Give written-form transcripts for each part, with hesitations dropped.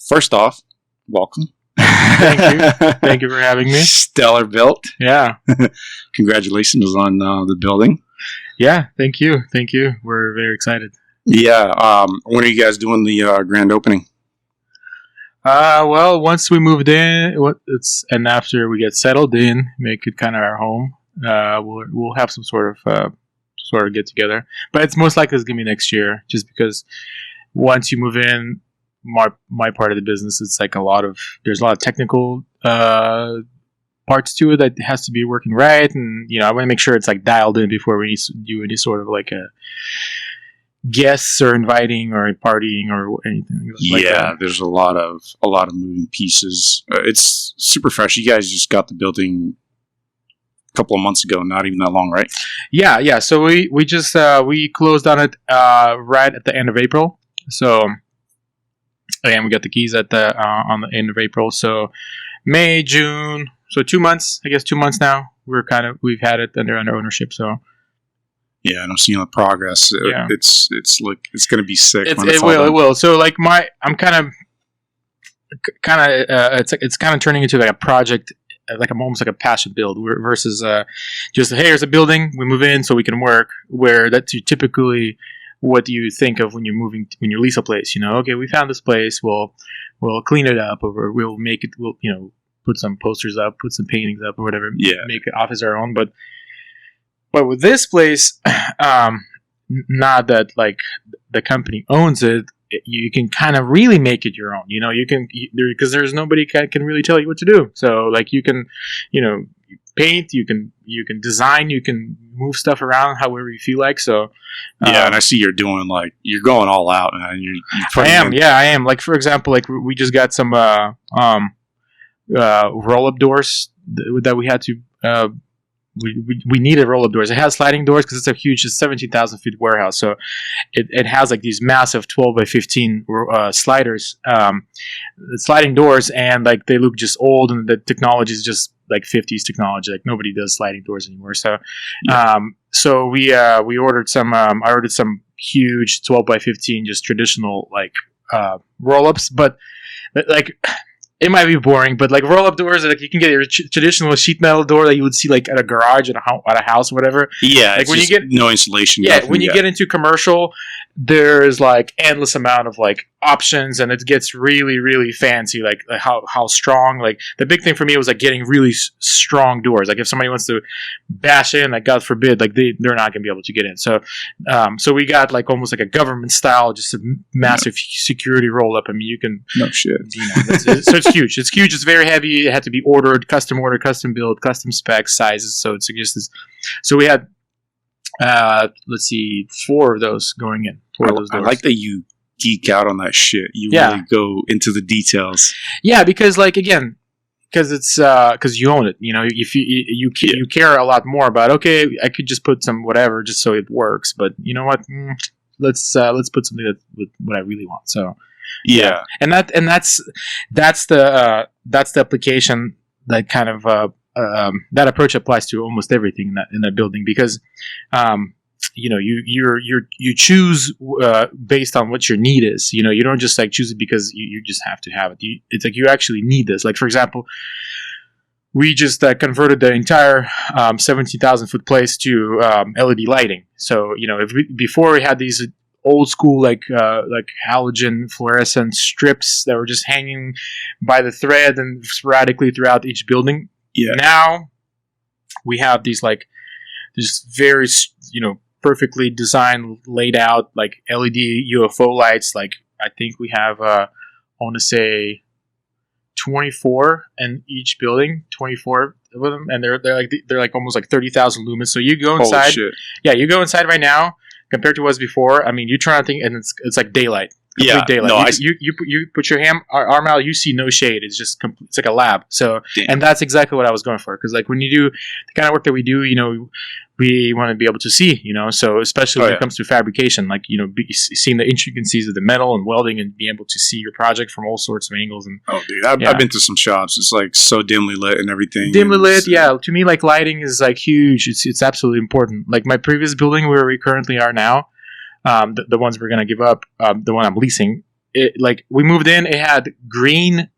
First off, welcome. Thank you. Thank you for having me. Stellar built. Yeah. Congratulations on the building. Yeah. Thank you. Thank you. We're very excited. Yeah. When are you guys doing the grand opening? Well, once we moved in, and after we get settled in, make it kind of our home. We'll have some sort of get together, but it's most likely it's gonna be next year, just because once you move in, my part of the business, it's like there's a lot of technical parts to it that has to be working right, and I want to make sure it's like dialed in before we do any sort of like a guests or inviting or partying or anything like that. There's a lot of moving pieces. It's super fresh. You guys just got the building a couple of months ago, not even that long, right? Yeah. So we just we closed on it right at the end of April. So and we got the keys at the on the end of April. So May, June, so 2 months. I guess 2 months now. We've had it under ownership. So. Yeah, and I'm seeing the progress. Yeah. It's going to be sick. It will. So like I'm it's kind of turning into like a project, like almost like a passion build versus just hey, here's a building, we move in so we can work. Where that's typically what do you think of when you lease a place? Okay, we found this place. We'll clean it up, or we'll make it. We'll put some posters up, put some paintings up, or whatever. Yeah, make the office our own, But with this place, not that like the company owns it, you can kind of really make it your own. You can because there's nobody can really tell you what to do. So like you can, paint, you can design, you can move stuff around however you feel like. So yeah, and I see you're going all out, man. I am. Like for example, like we just got some roll up doors that we had to. We needed roll-up doors. It has sliding doors because it's 17,000 feet warehouse. So it has like these massive 12 by 15 sliders, sliding doors, and like they look just old, and the technology is just like 50s technology. Like nobody does sliding doors anymore. So, so we ordered some. I ordered some huge 12 by 15, just traditional like roll-ups, but like. It might be boring, but like roll-up doors, like you can get your traditional sheet metal door that you would see like at a garage at a house or whatever. Yeah, like when you get no insulation. Yeah, when you get into commercial, there's like endless amount of like options, and it gets really, really fancy. Like how strong. Like the big thing for me was like getting really strong doors. Like if somebody wants to bash in, like God forbid, like they're not gonna be able to get in. So, so we got like almost like a government style, just a massive security roll-up. I mean, you can no shit. So it's huge. It's huge. It's very heavy. It had to be ordered, custom built, custom specs, sizes. So it's just this. So we had, let's see, 4 of those going in. 4 of those doors. I like that you geek out on that shit. You really go into the details. Yeah, because like again, because it's because you own it. If you care a lot more about. Okay, I could just put some whatever just so it works. But you know what? Let's put something with what I really want. So. Yeah, and that's the application that kind of that approach applies to almost everything in that building, because you choose based on what your need is. You don't just like choose it because you just have to have it. It's like you actually need this. Like for example, we just converted the entire 17,000 foot place to LED lighting. So before we had these old school like halogen fluorescent strips that were just hanging by the thread and sporadically throughout each building. Yeah. Now we have these like just very perfectly designed, laid out like LED UFO lights. Like I think we have I want to say 24 in each building, 24 of them, and they're like almost like 30,000 lumens. So you go inside. Holy shit. Yeah, you go inside right now. Compared to what was before, I mean, you turn on thing and it's like daylight. Yeah, daylight. No, you put your arm out, you see no shade. It's just it's like a lab. So, damn. And that's exactly what I was going for. Because like when you do the kind of work that we do, we want to be able to see. So especially when it comes to fabrication, like seeing the intricacies of the metal and welding, and being able to see your project from all sorts of angles. And dude, I've been to some shops. It's like so dimly lit and everything. Dimly lit, yeah. To me, like lighting is like huge. It's absolutely important. Like my previous building where we currently are now. The ones we're gonna give up, the one I'm leasing, like we moved in, it had green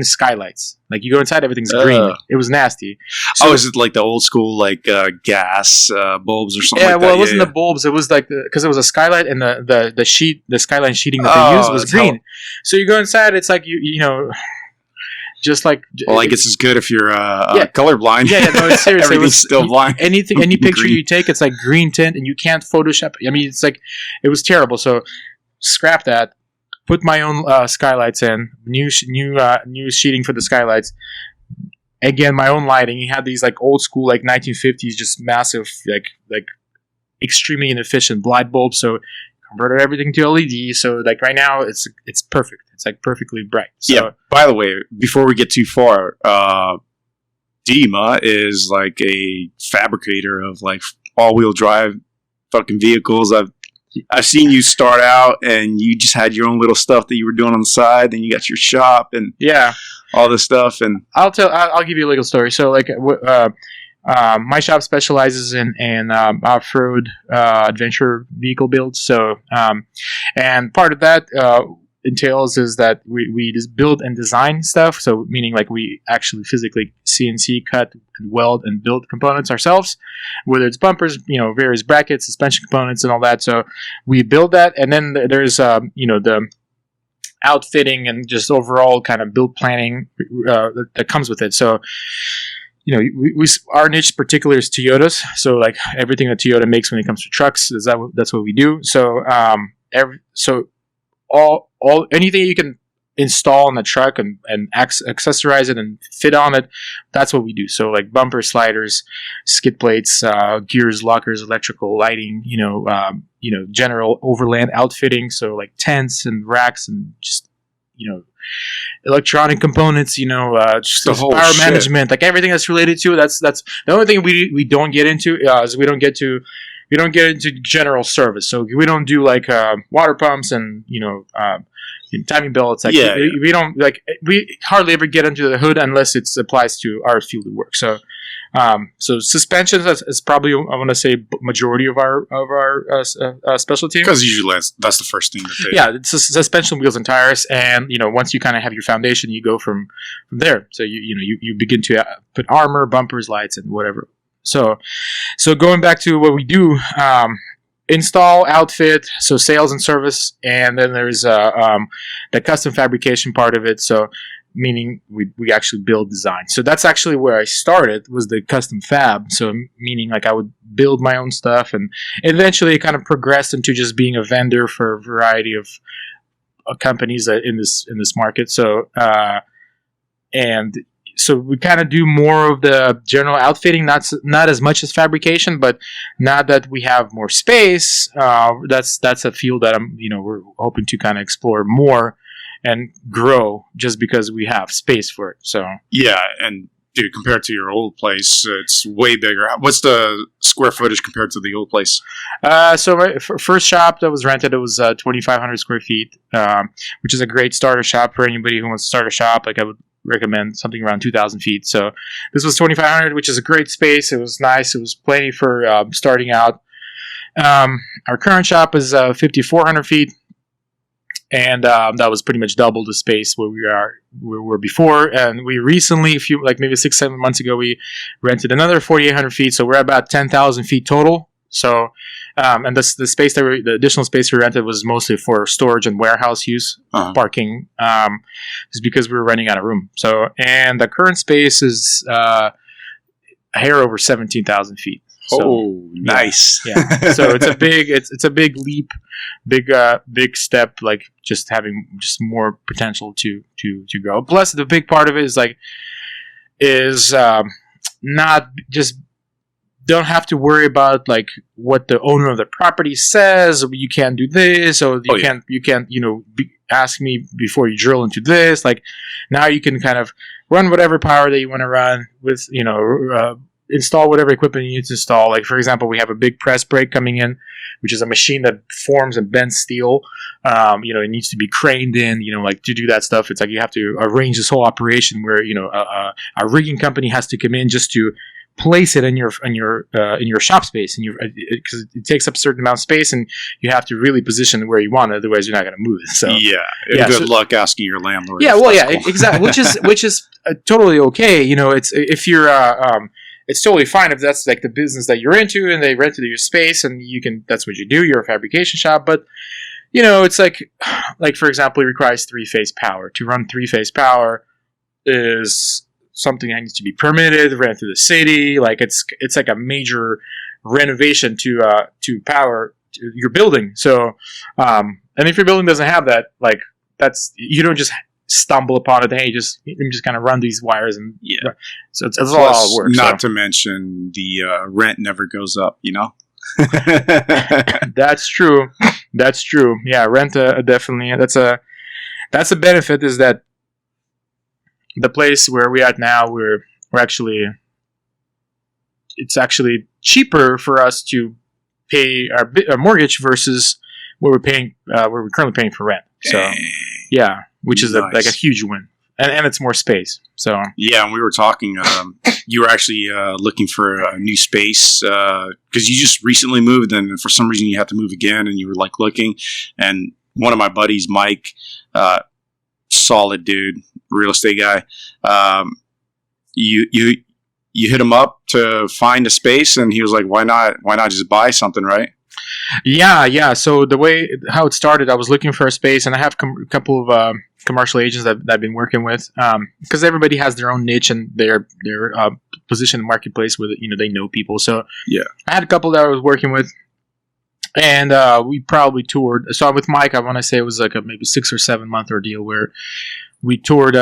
skylights. Like you go inside, everything's green. It was nasty. So, is it like the old school like gas bulbs or something? yeah, like well, that? it wasn't the bulbs. It was like because it was a skylight, and the skyline sheeting that they used was green. So you go inside, it's like you know. Just like, well, I guess it's good if you're colorblind. Yeah, no, it's serious. Everything's still blind. Any picture you take, it's like green tint, and you can't Photoshop. I mean, it's like it was terrible. So scrap that. Put my own skylights in. New sheeting for the skylights. Again, my own lighting. You had these like old school like 1950s, just massive like extremely inefficient light bulbs. So converted everything to LED. So like right now, it's perfect. It's like perfectly bright. So, yeah. By the way, before we get too far, Dima is like a fabricator of like all-wheel drive fucking vehicles. I've seen you start out, and you just had your own little stuff that you were doing on the side. Then you got your shop and all this stuff. And I'll give you a little story. So like. My shop specializes in off-road adventure vehicle builds. So, and part of that entails is that we just build and design stuff. So, meaning like we actually physically CNC cut and weld and build components ourselves, whether it's bumpers, various brackets, suspension components, and all that. So, we build that, and then there's the outfitting and just overall kind of build planning that comes with it. So. We our niche particular is Toyotas. So like everything that Toyota makes when it comes to trucks, that's what we do. So all anything you can install on the truck and accessorize it and fit on it, that's what we do. So like bumper sliders, skid plates, gears, lockers, electrical lighting, general overland outfitting. So like tents and racks and just electronic components, just the whole power shit. Management, like everything that's related to it. That's the only thing we don't get into is we don't get into general service. So we don't do like water pumps and timing belts. Like we don't we hardly ever get into the hood unless it applies to our field of work. So suspensions is probably I want to say majority of our specialty, because usually that's the first thing that they it's suspension, wheels, and tires. And once you kind of have your foundation, you go from there. So you begin to put armor, bumpers, lights, and whatever. So going back to what we do, install, outfit, so sales and service, and then there's the custom fabrication part of it. So meaning we actually build design. So that's actually where I started, was the custom fab. So meaning like I would build my own stuff, and eventually it kind of progressed into just being a vendor for a variety of companies in this market. So so we kind of do more of the general outfitting, not as much as fabrication, but now that we have more space, that's a field that we're hoping to kind of explore more and grow, just because we have space for it. So yeah, and dude, compared to your old place, it's way bigger. What's the square footage compared to the old place? So my first shop that was rented, it was 2,500 square feet, which is a great starter shop for anybody who wants to start a shop. Like I would recommend something around 2,000 feet. So this was 2,500, which is a great space. It was nice. It was plenty for starting out. Our current shop is 5,400 feet. And that was pretty much double the space where we were before. And we recently, maybe 6-7 months ago, we rented another 4,800 feet. So we're about 10,000 feet total. So, and the space the additional space we rented was mostly for storage and warehouse use, parking, just because we were running out of room. So, and the current space is a hair over 17,000 feet. So, nice. Yeah. So it's a big leap, big step, like just having just more potential to grow. Plus the big part of it is not just, don't have to worry about like what the owner of the property says. You can't do this, or you can't ask me before you drill into this. Like now you can kind of run whatever power that you want to run with, install whatever equipment you need to install. Like, for example, we have a big press brake coming in, which is a machine that forms and bends steel. It needs to be craned in, to do that stuff. It's like you have to arrange this whole operation where, a rigging company has to come in just to place it in your shop space, and because it takes up a certain amount of space, and you have to really position it where you want it. Otherwise, you're not going to move it. So good luck asking your landlord. Yeah, exactly. Which is totally okay. It's if you're it's totally fine if that's like the business that you're into, and they rented your space, and that's what you do. You're a fabrication shop, but it's like for example, it requires 3-phase power. To run 3-phase power is something that needs to be permitted, ran through the city. Like it's like a major renovation to power your building. So, and if your building doesn't have that, like you don't just stumble upon it. Hey, I'm just kind of run these wires and So it's all how it works. Not to mention the rent never goes up. That's true. Yeah, rent definitely. That's a benefit, is that the place where we're at now, it's actually cheaper for us to pay our mortgage versus what we're currently paying for rent. So yeah, which is like a huge win, and it's more space. So yeah, and we were talking. You were actually looking for a new space because you just recently moved, and for some reason you had to move again, and you were like looking. And one of my buddies, Mike, solid dude, real estate guy. You hit him up to find a space, and he was like, "Why not? Why not just buy something, right?" Yeah. So how it started, I was looking for a space, and I have a couple of commercial agents that I've been working with, because everybody has their own niche and their position in the marketplace where they know people. So yeah, I had a couple that I was working with, and we probably toured. So with Mike, I want to say it was like a maybe 6 or 7 month ordeal where we toured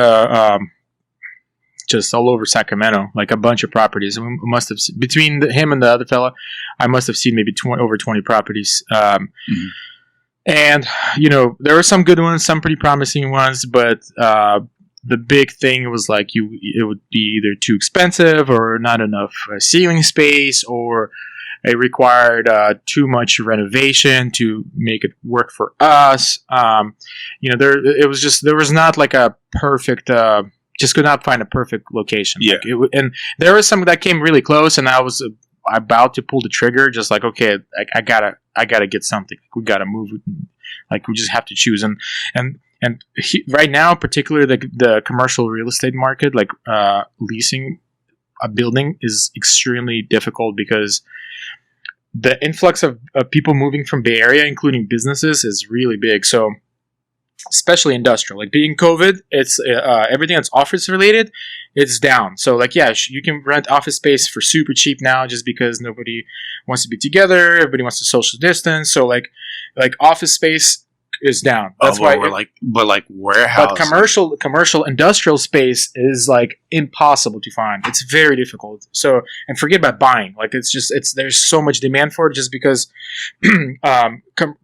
just all over Sacramento, like a bunch of properties. And we must have, between him and the other fella, I must have seen maybe over 20 properties. And there were some good ones, some pretty promising ones, but the big thing was like it would be either too expensive or not enough ceiling space, or it required too much renovation to make it work for us. There was not like a perfect. Just could not find a perfect location. Yeah. And there was some that came really close, and I was about to pull the trigger. Just like, okay, I gotta get something. We gotta move. Like we just have to choose. And right now, particularly the commercial real estate market, like leasing a building is extremely difficult because the influx of people moving from Bay Area, including businesses, is really big. So, especially industrial, like being COVID, it's everything that's office related, it's down. So like, yeah, you can rent office space for super cheap now, just because nobody wants to be together, everybody wants to social distance. So like office space is down. That's why warehouse. But commercial industrial space is like impossible to find. It's very difficult. So, and forget about buying. Like there's so much demand for it, just because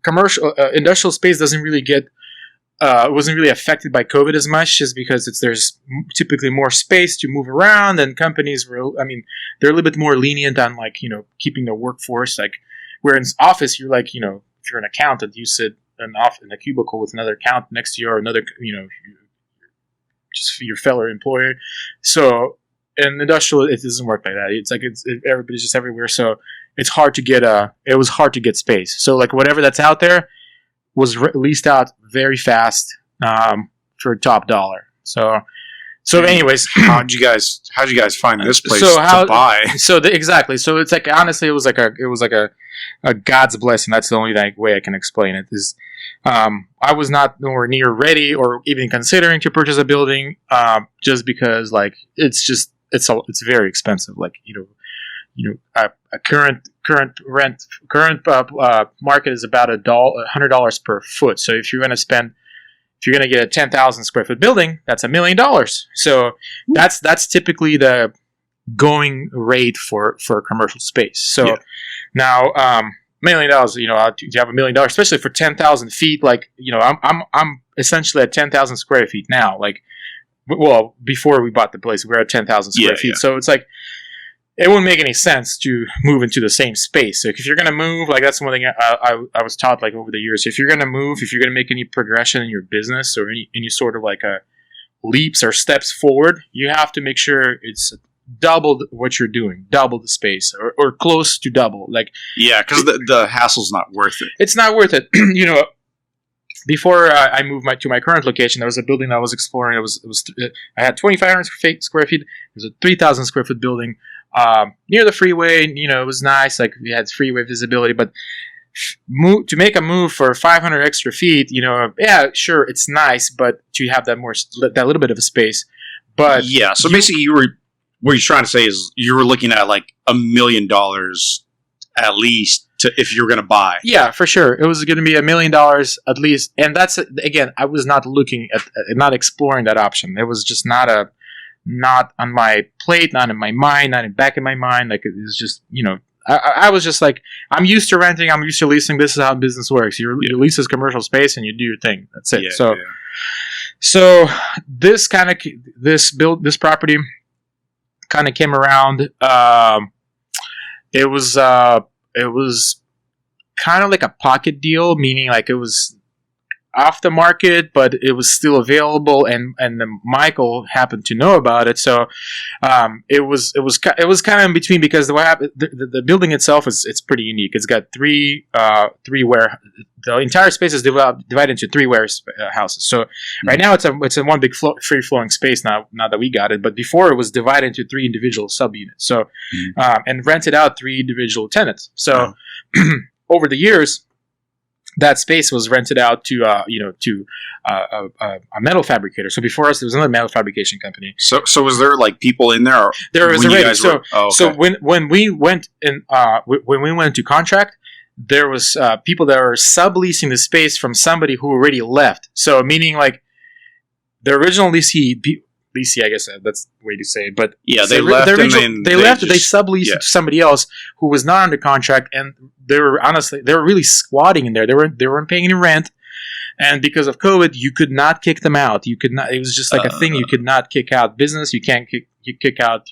commercial industrial space doesn't really get. Wasn't really affected by COVID as much, just because there's typically more space to move around, and companies they're a little bit more lenient on keeping their workforce. Like, where in office, you're like, if you're an accountant, you sit in a cubicle with another accountant next to you, or another, just your fellow employer. So in industrial, it doesn't work like that. It's like everybody's just everywhere, so it's hard to get it was hard to get space. So like whatever that's out there was leased out very fast for top dollar. So anyways, how'd you guys find this place to buy? Exactly. So it's like, honestly, it was like a God's blessing. That's the only way I can explain it. Is I was not nowhere near ready or even considering to purchase a building, just because like it's very expensive. Like a current market is about $100 per foot. So if you're going to get a 10,000 square foot building, that's $1 million. So that's typically the going rate for commercial space. So now, $1 million, you have $1 million, especially for 10,000 feet. Like, I'm essentially at 10,000 square feet now. Like, well, before we bought the place, we were at 10,000 square feet. So it's like, it wouldn't make any sense to move into the same space. So if you're going to move, like that's one thing I was taught like over the years. If you're going to move, if you're going to make any progression in your business or any sort of like leaps or steps forward, you have to make sure it's double what you're doing, double the space, or close to double. Like, Yeah, because the hassle's not worth it. it's not worth it. Before I moved to my current location, there was a building that I was exploring. I had 2,500 square feet. It was a 3,000 square foot building near the freeway. It was nice. Like, we had freeway visibility, but to make a move for 500 extra feet, yeah, sure, it's nice, but to have that little bit of a space. But yeah, so basically, what you're trying to say is you were looking at like $1 million at least if you're going to buy. Yeah, for sure, it was going to be $1 million at least, and that's again, I was not looking at, not exploring that option. It was just not on my plate, not in my mind, not in back of my mind. Like, it was just I was just like, I'm used to renting, I'm used to leasing. This is how business works. You lease this commercial space and you do your thing. That's it. Yeah, so this property kind of came around. It was kind of like a pocket deal, meaning like it was off the market, but it was still available, and then Michael happened to know about it. So it was kind of in between, because the building itself is pretty unique. It's got three the entire space is divided into three warehouses. So right now it's a one big free flowing space now that we got it, but before it was divided into three individual subunits. So and rented out three individual tenants. So over the years, that space was rented out to a metal fabricator. So before us, there was another metal fabrication company. So was there like people in there? There was already. Okay. So when we went into contract, there was people that were subleasing the space from somebody who already left. So meaning like the original leasee, I guess that's the way to say it. But yeah, they left. They subleased to somebody else who was not under contract, and they were really squatting in there. They weren't paying any rent, and because of COVID, you could not kick them out. You could not. It was just like a thing. You could not kick out business. You can't kick out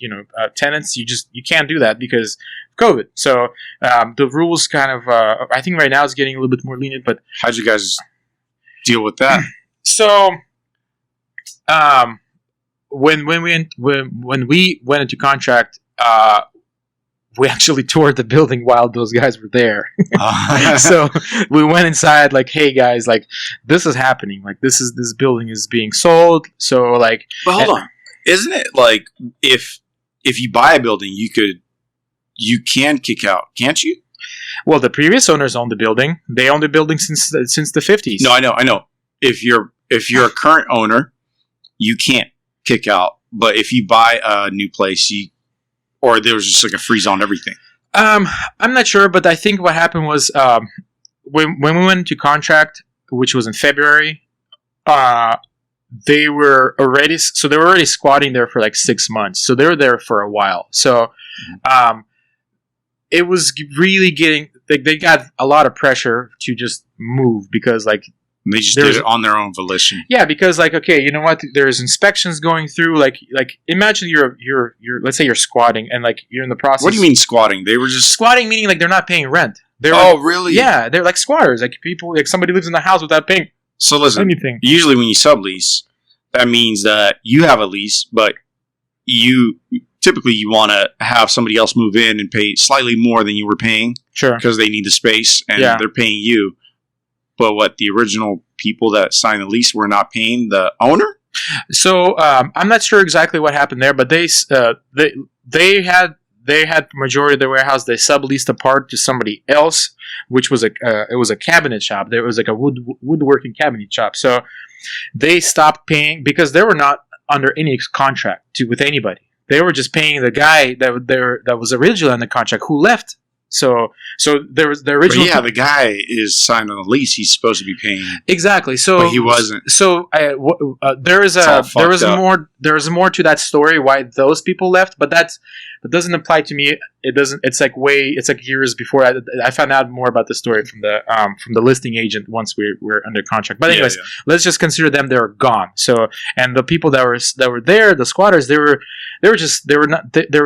tenants. You can't do that because of COVID. So the rules kind of I think right now is getting a little bit more lenient. But how'd you guys deal with that? So when we went into contract, we actually toured the building while those guys were there. So we went inside, like, hey guys, like, this is happening. Like, this building is being sold. So like, but hold on, isn't it like if you buy a building, you can kick out, can't you? Well, the previous owners owned the building. They owned the building since the 50s. No, I know. If you're a current owner, you can't kick out. But if you buy a new place, or there was just like a freeze on everything. I'm not sure, but I think what happened was when we went into contract, which was in February, they were already squatting there for like 6 months. So they were there for a while. So it was really getting, they got a lot of pressure to just move, because like, they just did it on their own volition. Yeah, because like, okay, you know what? There's inspections going through. Like imagine you're let's say you're squatting, and like you're in the process. What do you mean squatting? They were just squatting, meaning like they're not paying rent. Really? Yeah, they're like squatters. Like people, like somebody lives in the house without paying. So listen, anything. Usually when you sublease, that means that you have a lease, but typically you want to have somebody else move in and pay slightly more than you were paying. Sure. Because they need the space and they're paying you. But what, the original people that signed the lease were not paying the owner? So I'm not sure exactly what happened there, but they had majority of their warehouse. They subleased a part to somebody else, which was it was a cabinet shop. There was like a woodworking cabinet shop. So they stopped paying because they were not under any contract with anybody. They were just paying the guy that was originally on the contract who left. So there was the original. But yeah, the guy is signed on the lease. He's supposed to be paying. Exactly. So, but he wasn't. So there is more to that story why those people left, but that doesn't apply to me. It doesn't. It's like years before I found out more about the story from the listing agent once we were under contract. But anyways, let's just consider them, they're gone. So, and the people that were there, the squatters, they were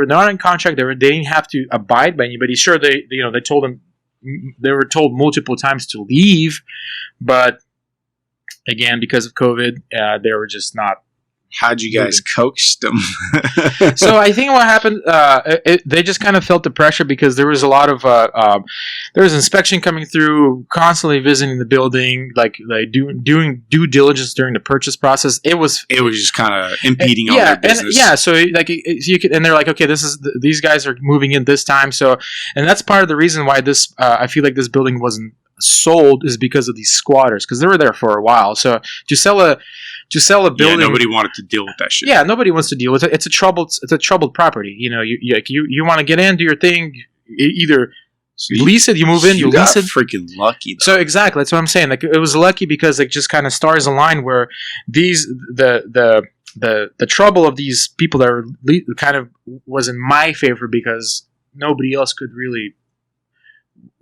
not in contract. They didn't have to abide by anybody. Sure, they told them, they were told multiple times to leave, but again, because of COVID, they were just not How'd you guys coax them? So I think what happened, they just kind of felt the pressure because there was a lot of there was inspection coming through, constantly visiting the building, like doing due diligence during the purchase process. It was just kind of impeding on their business. So like you could, and they're like, okay, these guys are moving in this time, so and that's part of the reason why this I feel like this building wasn't sold is because of these squatters, because they were there for a while. So to sell a building, nobody wanted to deal with that shit. Yeah, nobody wants to deal with it. It's a troubled property. You know, you want to get in, do your thing. Either lease it, you move in, you lease it. Freaking lucky. Though. So exactly, that's what I'm saying. Like it was lucky because like just kind of stars aligned where the trouble of these people that were kind of was in my favor because nobody else could really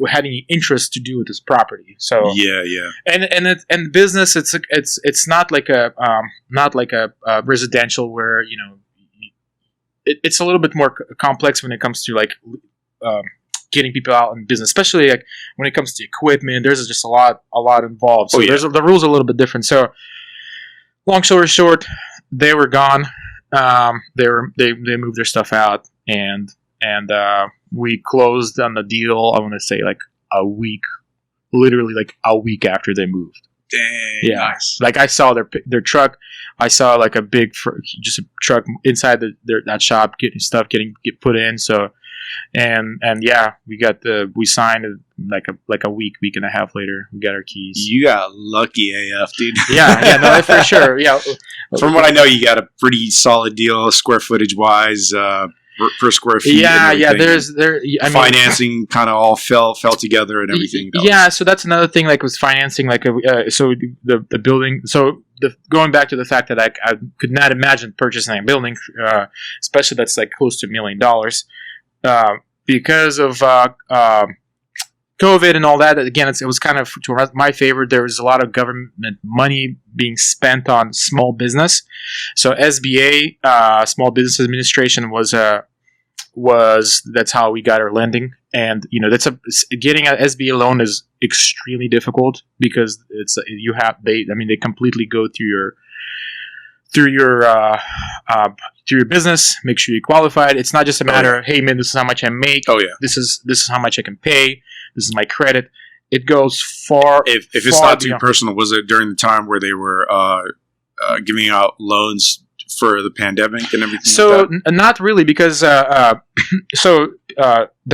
had any interest to do with this property. So yeah, and business, it's not like a residential where it's a little bit more complex when it comes to like getting people out in business, especially like when it comes to equipment. There's just a lot involved. So the rules are a little bit different. So long story short, they were gone. They moved their stuff out and we closed on the deal, I want to say like literally a week after they moved. Dang, yeah. Nice. Like I saw their truck. I saw like a just a truck inside that shop getting stuff get put in. So, and yeah, we signed like a week and a half later. We got our keys. You got lucky AF, dude. Yeah, no, for sure. Yeah. From what I know, you got a pretty solid deal, square footage wise. Per square feet. Yeah. Financing kind of all fell together and everything. Yeah, so that's another thing. Like was financing, like so the building. So going back to the fact that I could not imagine purchasing a building, especially that's like close to $1 million, because of COVID and all that. Again, it was kind of to my favor. There was a lot of government money being spent on small business. So SBA, Small Business Administration, was that's how we got our lending. And getting an SBA loan is extremely difficult because they completely go through your business, make sure you're qualified. It's not just a matter of, hey man, this is how much I make. Oh yeah. This is how much I can pay. This is my credit. It goes far. If it's not too personal, was it during the time where they were giving out loans for the pandemic and everything? So not really, because the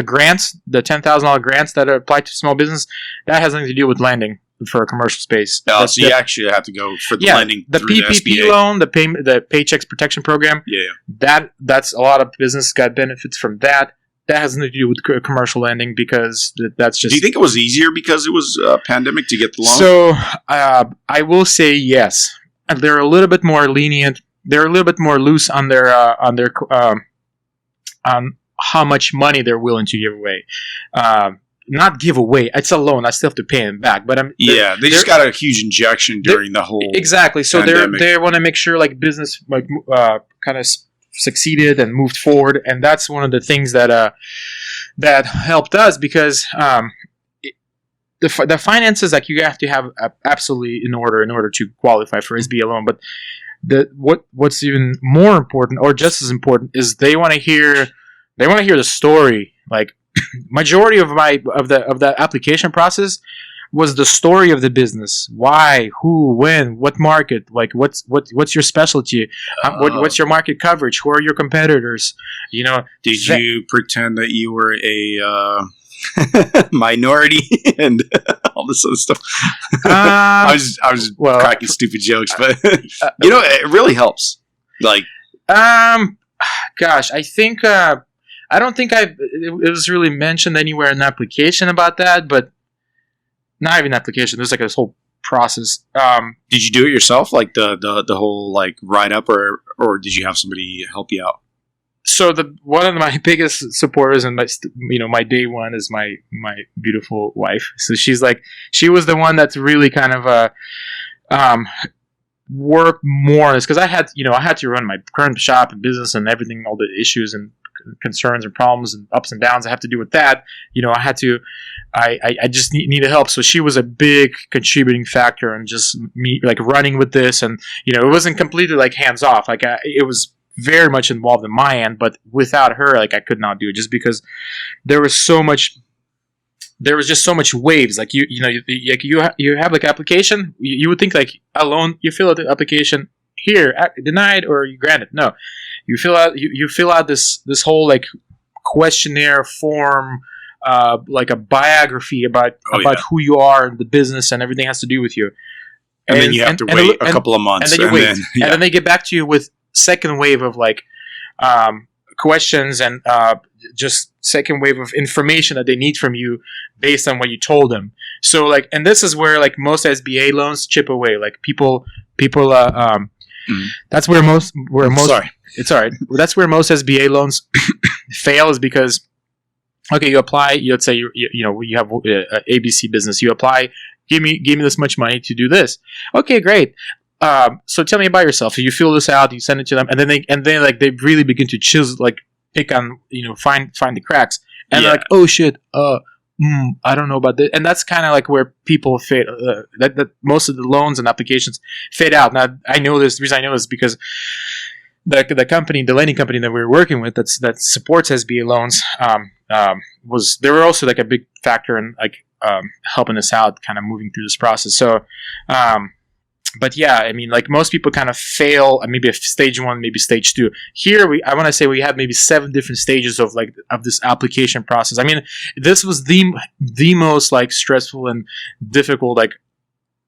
grants, the $10,000 grants that are applied to small business, that has nothing to do with lending for a commercial space. So you actually have to go for the lending. The PPP loan, the Paychecks Protection Program. Yeah. That's a lot of business got benefits from that. That has nothing to do with commercial lending because that's just. Do you think it was easier because it was a pandemic to get the loan? So I will say yes. They're a little bit more lenient. They're a little bit more loose on their on how much money they're willing to give away. Not give away. It's a loan. I still have to pay them back. But they just got a huge injection during the whole exactly. So pandemic. they want to make sure like business like kind of succeeded and moved forward, and that's one of the things that helped us because the finances like you have to have absolutely in order to qualify for SBA loan. But what's even more important or just as important is they want to hear the story. Like majority of the application process was the story of the business. Why, who, when, what market, like what's your specialty, what's your market coverage, who are your competitors, Did you pretend that you were a minority and all this other stuff? I was cracking stupid jokes, but it really helps. Like, gosh, I think I don't think it was really mentioned anywhere in the application about that, but not even application. There's like this whole process. Did you do it yourself, like the whole like write up, or did you have somebody help you out? So one of my biggest supporters and my day one is my beautiful wife. So she was the one that's really kind of worked more on this because I had to run my current shop and business and everything, all the issues and concerns and problems and ups and downs that have to do with that, I just needed help. So she was a big contributing factor in just me like running with this, and it wasn't completely like hands off. Like it was very much involved in my end, but without her, like I could not do it, just because there was just so much waves. Like you have like application, you would think like a loan, you fill out the application here, denied or you granted. No, you fill out this whole like questionnaire form, like a biography about who you are and the business, and everything has to do with you. And then you have to wait a couple of months, and then they get back to you with second wave of like questions and just second wave of information that they need from you based on what you told them. So like, and this is where like most SBA loans chip away. Like people that's where most sorry, it's all right. That's where most SBA loans fail, is because okay, you apply. Let's say you have a ABC business. You apply. Give me this much money to do this. Okay, great. So tell me about yourself. So you fill this out. You send it to them, and then they really begin to chisel, like pick on find the cracks, and they're like, oh shit. I don't know about this, and that's kind of like where people fade. That most of the loans and applications fade out. Now I know this. The reason I know is because the company, the lending company that we were working with, that supports SBA loans, they were also like a big factor in like helping us out, kind of moving through this process. So, but yeah, I mean, like most people kind of fail at maybe stage 1, maybe stage 2. Here, I want to say we have maybe 7 different stages of this application process. I mean, this was the most like stressful and difficult like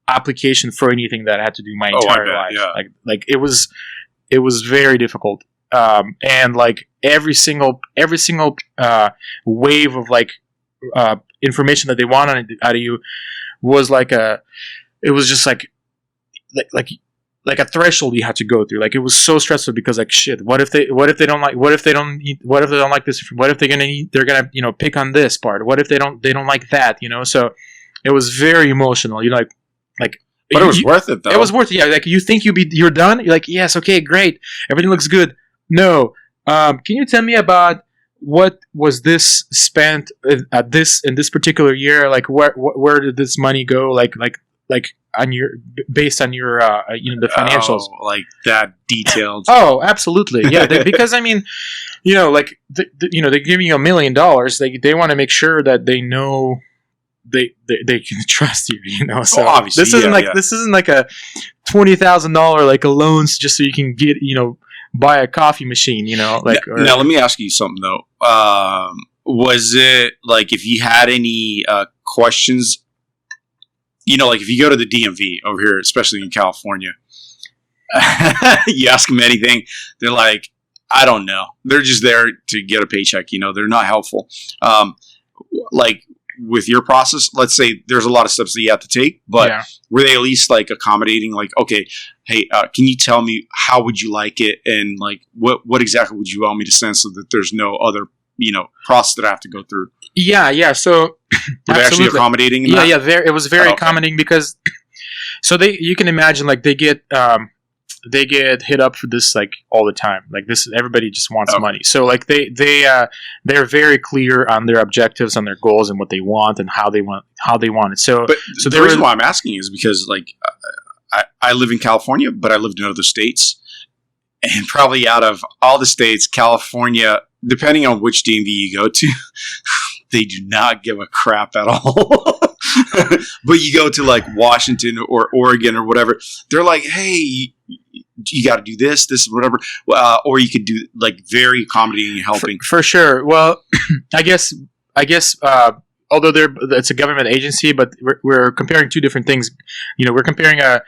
application for anything that I had to do my entire life. Yeah. Like it was very difficult. And like every single wave of like information that they wanted out of you was it was just like a threshold you had to go through. Like it was so stressful because like shit, what if they don't like this, what if they're gonna pick on this part, what if they don't like that, so it was very emotional, but it was worth it though. It was worth it. Yeah, like you think you're done, you're like, yes, okay, great, everything looks good. No, can you tell me about what was this spent in this particular year, like where did this money go, like on based on your the financials, like that detailed. Oh, absolutely, yeah. Because I mean, they're giving you $1 million. They want to make sure that they know they can trust you. So obviously, this isn't like a $20,000 like a loan just so you can get buy a coffee machine. Now let me ask you something though. Was it like if you had any questions? Like if you go to the DMV over here, especially in California, you ask them anything, they're like, I don't know. They're just there to get a paycheck. They're not helpful. Like with your process, let's say there's a lot of steps that you have to take, but were they at least like accommodating? Like, okay, hey, can you tell me how would you like it? And like, what exactly would you want me to send so that there's no other, process that I have to go through? Yeah. So were they actually accommodating? Yeah. It was very accommodating because, so you can imagine like they get hit up for this like all the time. Like this, everybody just wants money. So like they're very clear on their objectives, on their goals, and what they want and how they want it. So the reason why I'm asking is because like I live in California, but I lived in other states, and probably out of all the states, California, depending on which DMV you go to, they do not give a crap at all. But you go to like Washington or Oregon or whatever, they're like, hey, you got to do this, whatever. Or you could do like very accommodating and helping. For sure. Well, I guess, although it's a government agency, but we're comparing two different things. We're comparing a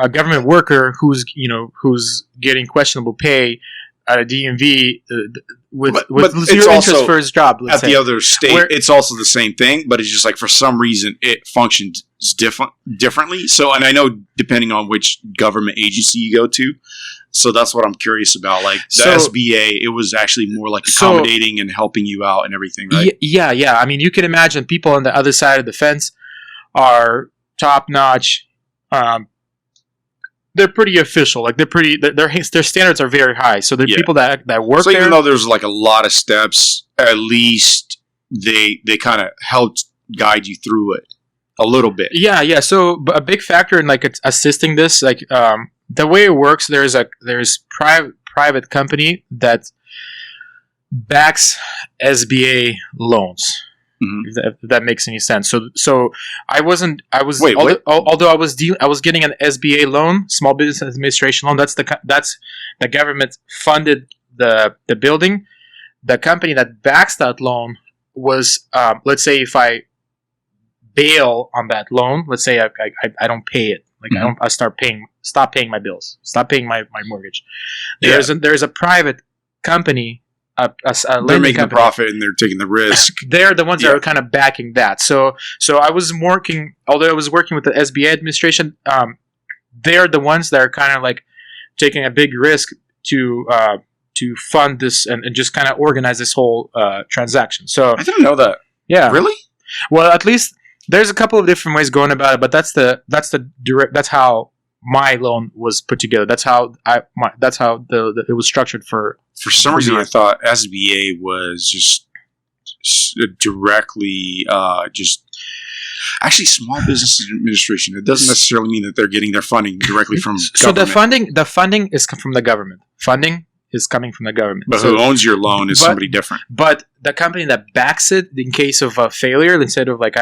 government worker who's getting questionable pay at a DMV with zero interest for his job. The other state, it's also the same thing, but it's just like for some reason it functions differently. So, and I know depending on which government agency you go to, so that's what I'm curious about. Like the SBA, it was actually more like accommodating and helping you out and everything, right? Yeah. I mean, you can imagine people on the other side of the fence are top notch. they're pretty official. Like their standards are very high. So the people that work so there. even though there's like a lot of steps, at least they kind of helped guide you through it a little bit. Yeah. So a big factor in like assisting this, like the way it works, there's private company that backs SBA loans. If that makes any sense. So I was Wait, although I was getting an SBA loan, Small Business Administration loan. That's the government funded the building. The company that backs that loan was let's say if I bail on that loan, let's say I don't pay it, like I stop paying my bills, stop paying my mortgage. There's a private company. They're making a profit and they're taking the risk. They're the ones that are kind of backing that. So I was working, although I was working with the SBA administration, they're the ones that are kind of like taking a big risk to fund this and just kind of organize this whole transaction. So I didn't know that. Yeah, really? Well, at least there's a couple of different ways going about it, but that's how my loan was put together. That's how it was structured for. For some reason, I thought SBA was just directly just. Actually, Small Business Administration. It doesn't necessarily mean that they're getting their funding directly from. So government. the funding is from the government. Funding is coming from the government. But who owns your loan is somebody different. But the company that backs it in case of a failure, instead of like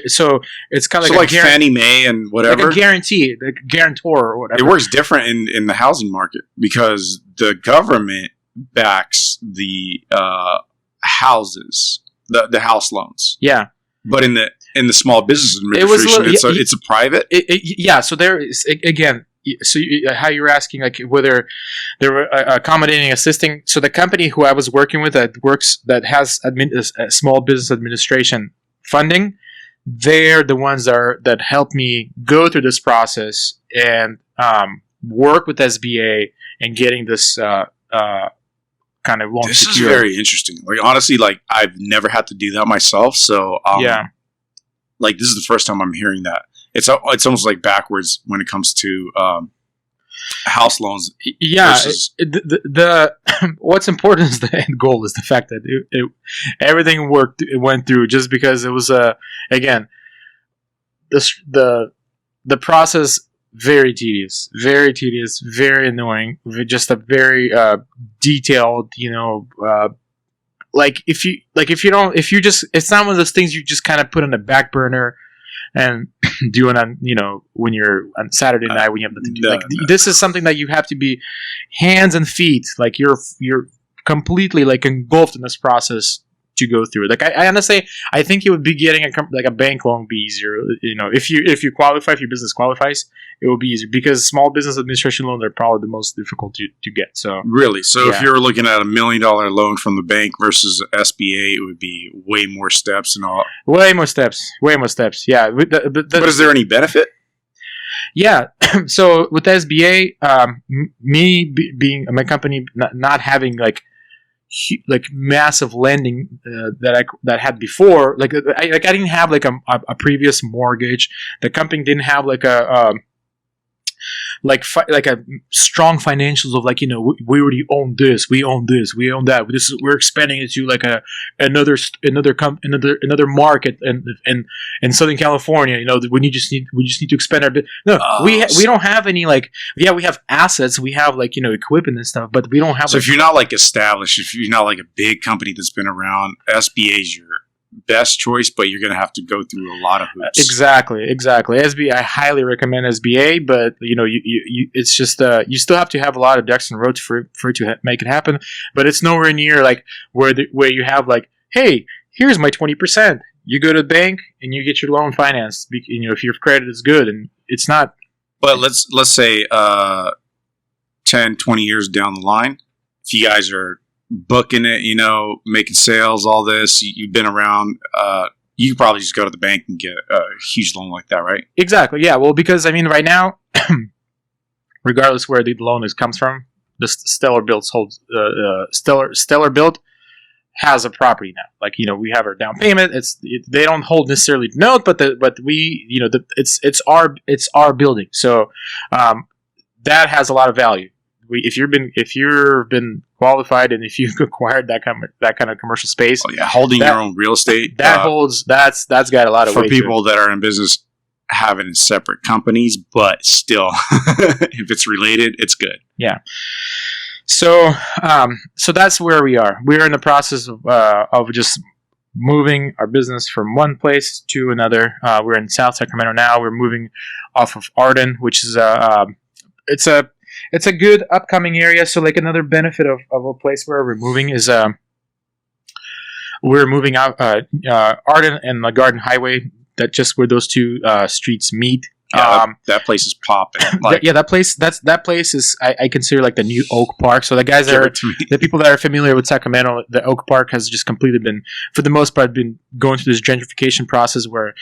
so it's kind of like Fannie Mae and whatever, like a guarantee, like a guarantor or whatever. It works different in the housing market because the government backs the houses, the house loans. Yeah, but in the Small Business Administration, it's a private. Yeah, so there is again. So how you're asking, like whether they were accommodating, assisting. So the company who I was working with that has Small Business Administration funding, they're the ones that help me go through this process and work with SBA and getting this kind of loan. This is very interesting. Like honestly, like I've never had to do that myself. So like this is the first time I'm hearing that. It's almost like backwards when it comes to house loans. Yeah, the what's important is the end goal is the fact that everything went through just because it was again the process very tedious, very annoying, just a very detailed, it's not one of those things you just kind of put on the back burner and doing on when you're on Saturday night when you have nothing to do. This is something that you have to be hands and feet, like you're completely like engulfed in this process to go through. Like I honestly, I think you would be getting a bank loan be easier. If you qualify, if your business qualifies, it will be easier because Small Business Administration loans are probably the most difficult to get. So really, if you're looking at $1 million loan from the bank versus SBA, it would be way more steps and all. Way more steps. Yeah. But is there any benefit? Yeah. So with SBA, being my company not having like massive lending that I had before, like I didn't have like a previous mortgage. The company didn't have like a strong financials of we already own this, we own that. We're expanding it to like another market in Southern California. We just need to expand our bit. No, we don't have any we have assets, we have equipment and stuff, but we don't have. So if you're not established, if you're not a big company that's been around, SBA's your best choice, but you're going to have to go through a lot of hoops. Exactly. SBA, I highly recommend SBA, but it's just you still have to have a lot of ducks in a row for it to make it happen. But it's nowhere near where you have hey, here's my 20%. You go to the bank and you get your loan financed. If your credit is good, and it's not. But let's say 10, 20 years down the line, if you guys are booking it, making sales, all this, you've been around, you could probably just go to the bank and get a huge loan like that, right? Exactly, yeah. Well, because right now, regardless where the loan comes from, the Stellar Built has a property now. We have our down payment. They don't hold necessarily the note, but we, it's our building. So that has a lot of value. If you've been qualified and if you've acquired that kind of commercial space, holding your own real estate, that's got a lot of for weight people that are in business having separate companies, but still, if it's related, it's good. Yeah. So that's where we are. We're in the process of just moving our business from one place to another. We're in South Sacramento now. We're moving off of Arden, which is it's a good upcoming area. So like another benefit of a place where we're moving is we're moving out Arden and the Garden Highway. That just where those two streets meet. Yeah, that place is popping. Like, that place is I consider like the new Oak Park. So the people that are familiar with Sacramento, the Oak Park has just completely been, for the most part, been going through this gentrification process where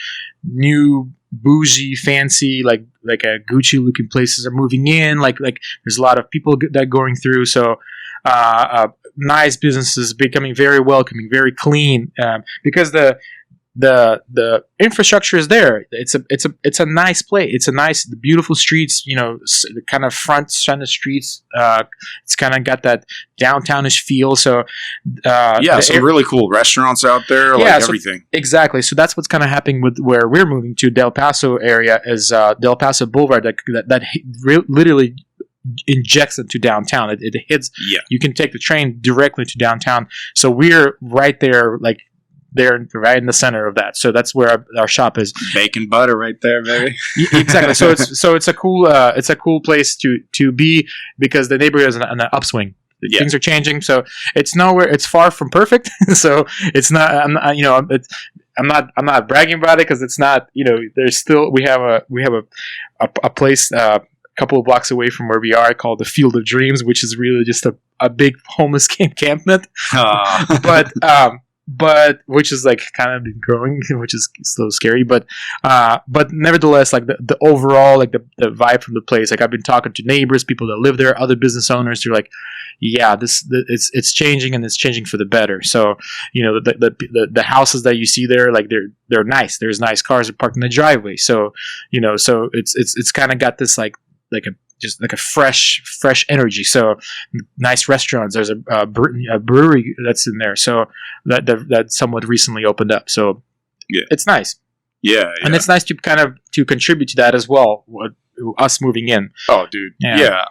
new bougie, fancy, like a Gucci looking places are moving in. Like there's a lot of people that are going through. So nice businesses becoming very welcoming, very clean, because the infrastructure is there. It's a nice place. It's a nice, beautiful streets. The kind of front center streets. It's kind of got that downtownish feel. So some really cool restaurants out there. Everything. Exactly. So that's what's kind of happening with where we're moving to. Del Paso area is Del Paso Boulevard that literally injects into downtown. It hits. Yeah. You can take the train directly to downtown. So we're right there, like. They're right in the center of that, so that's where our shop is. Bacon butter, right there, baby. Exactly. So it's a cool place to be because the neighborhood is on an upswing. Yeah. Things are changing, so it's far from perfect. So it's not. I'm not bragging about it because it's not. There's still we have a place a couple of blocks away from where we are called the Field of Dreams, which is really just a big homeless encampment. But which is like kind of been growing, which is still scary. But nevertheless, like the overall, like the vibe from the place. Like I've been talking to neighbors, people that live there, other business owners. They're like, yeah, it's changing and it's changing for the better. So the houses that you see there, like they're nice. There's nice cars parked in the driveway. So so it's kind of got this like a fresh energy. So nice restaurants. There's a brewery that's in there. So that somewhat recently opened up. So it's nice. Yeah. And it's nice to kind of to contribute to that as well. Us moving in. Oh, dude. Yeah.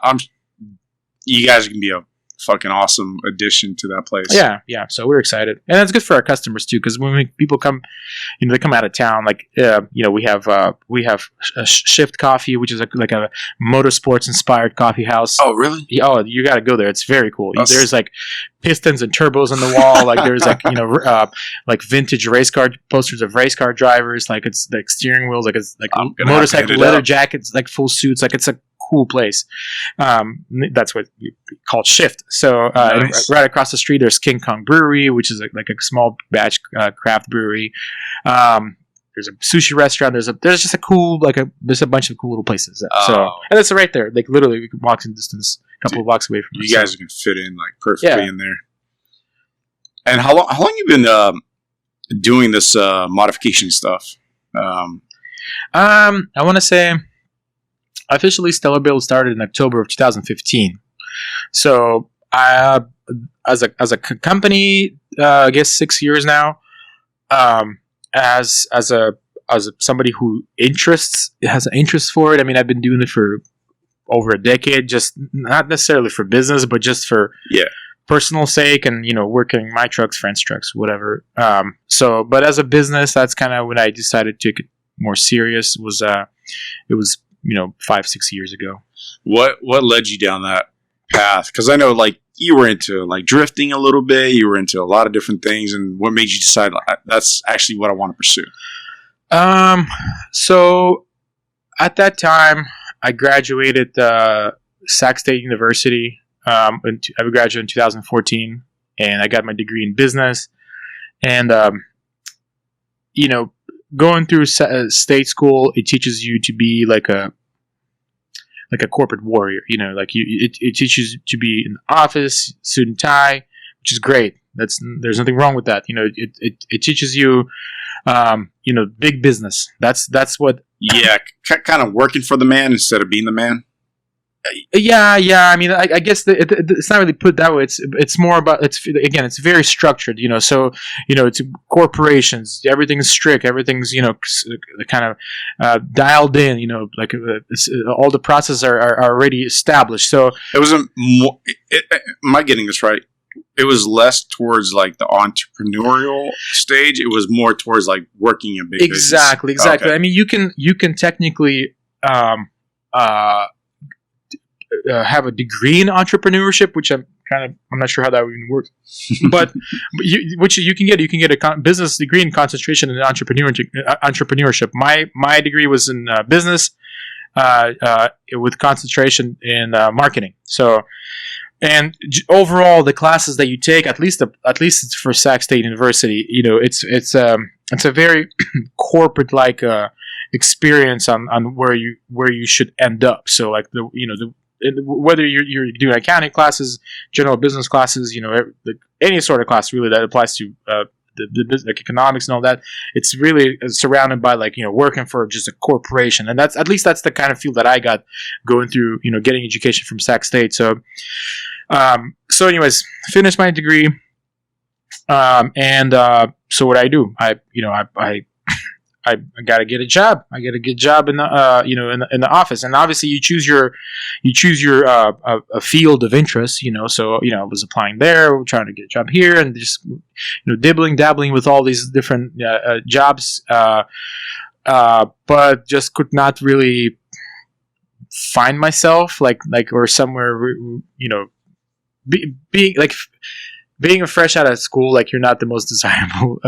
You guys can be a fucking awesome addition to that place. Yeah. So we're excited, and it's good for our customers too. Because when people come, they come out of town. Like, we have a Shift Coffee, which is like a motorsports inspired coffee house. Oh, really? Oh, you got to go there. It's very cool. There's like pistons and turbos on the wall. Like there's like like vintage race car posters of race car drivers. Like it's like steering wheels. Like it's like motorcycle leather jackets. Like full suits. Like it's a cool place. That's what you call Shift. So nice. Right across the street there's King Kong Brewery, which is like a small batch craft brewery. There's a sushi restaurant. There's just there's a bunch of cool little places. So and it's right there. Like literally, we can walk in distance, a couple of blocks away from. You guys can fit in like perfectly in there. And how long you been doing this modification stuff? I want to say. Officially, Stellar Build started in October of 2015. So, as a company, I guess 6 years now. As somebody who has an interest for it. I mean, I've been doing it for over a decade. Just not necessarily for business, but just for personal sake, and working my trucks, friends' trucks, whatever. But as a business, that's kind of when I decided to take it more serious. It was 5-6 years ago. What led you down that path? Because I know like you were into like drifting a little bit, you were into a lot of different things, and what made you decide that's actually what I want to pursue? So at that time I graduated Sac State University. I graduated in 2014 and I got my degree in business, and going through state school, it teaches you to be like a corporate warrior. It teaches you to be in the office, suit and tie, which is great. There's nothing wrong with that. It teaches you, big business. That's what. Yeah, kind of working for the man instead of being the man. Yeah. I mean, I guess it's not really put that way. It's more about it's very structured. So it's corporations. Everything's strict. Everything's kind of dialed in. Like all the processes are already established. So it wasn't more. Am I getting this right? It was less towards like the entrepreneurial stage. It was more towards like working in big business. Exactly. Okay. I mean, you can technically have a degree in entrepreneurship, which I'm not sure how that even works, but you can get a business degree in concentration in entrepreneurship. My degree was in business with concentration in marketing. So. And overall, the classes that you take, at least it's for Sac State University, it's a very corporate like experience on where you should end up. So like whether you're doing accounting classes, general business classes, any sort of class really that applies to the like economics and all that, it's really surrounded by like working for just a corporation, and that's the kind of field that I got going through getting education from Sac State. So anyways, finished my degree, and so what I do, I got to get a job. I get a good job in the in the office, and obviously you choose your a field of interest. So I was applying there, trying to get a job here, and just dabbling with all these different jobs, but just could not really find myself like or somewhere being fresh out of school, like you're not the most desirable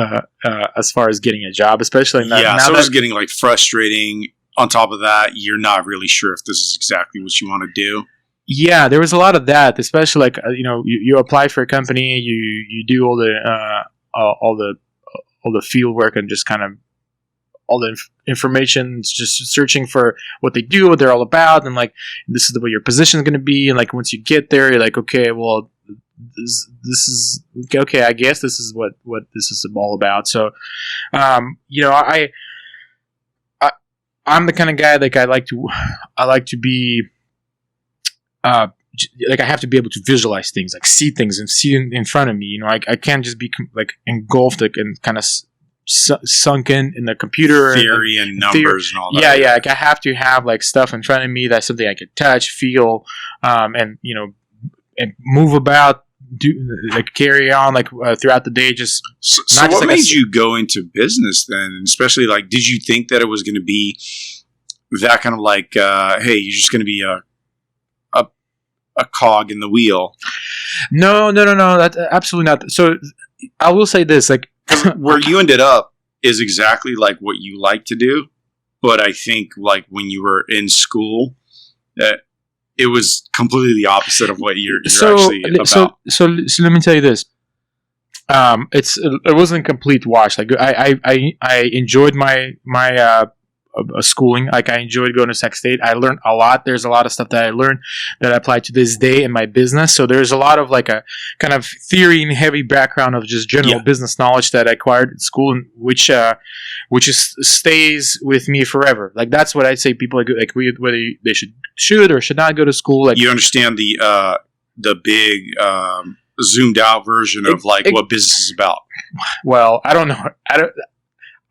as far as getting a job, especially now so it's getting like frustrating. On top of that, you're not really sure if this is exactly what you want to do. Yeah, there was a lot of that, especially like you apply for a company, you do all the field work and just kind of all the information, just searching for what they do, what they're all about, and like this is what your position is going to be, and like once you get there, you're like, okay, well. This is okay. I guess this is what this is all about. So, I'm the kind of guy like I like to be, like I have to be able to visualize things, like see things and see in front of me. I can't just be like engulfed like, and kind of sunk in the computer theory and numbers and all that. Yeah. Like I have to have like stuff in front of me that's something I can touch, feel, and move about. Carry on throughout the day. Just so what made you go into business then? And especially like, did you think that it was going to be that kind of like, hey, you're just going to be a cog in the wheel? No. That's absolutely not. So I will say this, like where you ended up is exactly like what you like to do, but I think like when you were in school, it was completely the opposite of what you're actually about. So let me tell you this. It wasn't a complete wash. Like I enjoyed my schooling. Like I enjoyed going to Sac State. I learned a lot. There's a lot of stuff that I learned that I apply to this day in my business. So there's a lot of like a kind of theory and heavy background of just general business knowledge that I acquired at school, and which stays with me forever. Like that's what I'd say. People like whether they should or should not go to school. Like you understand the big zoomed out version of like what business is about. Well, I don't know.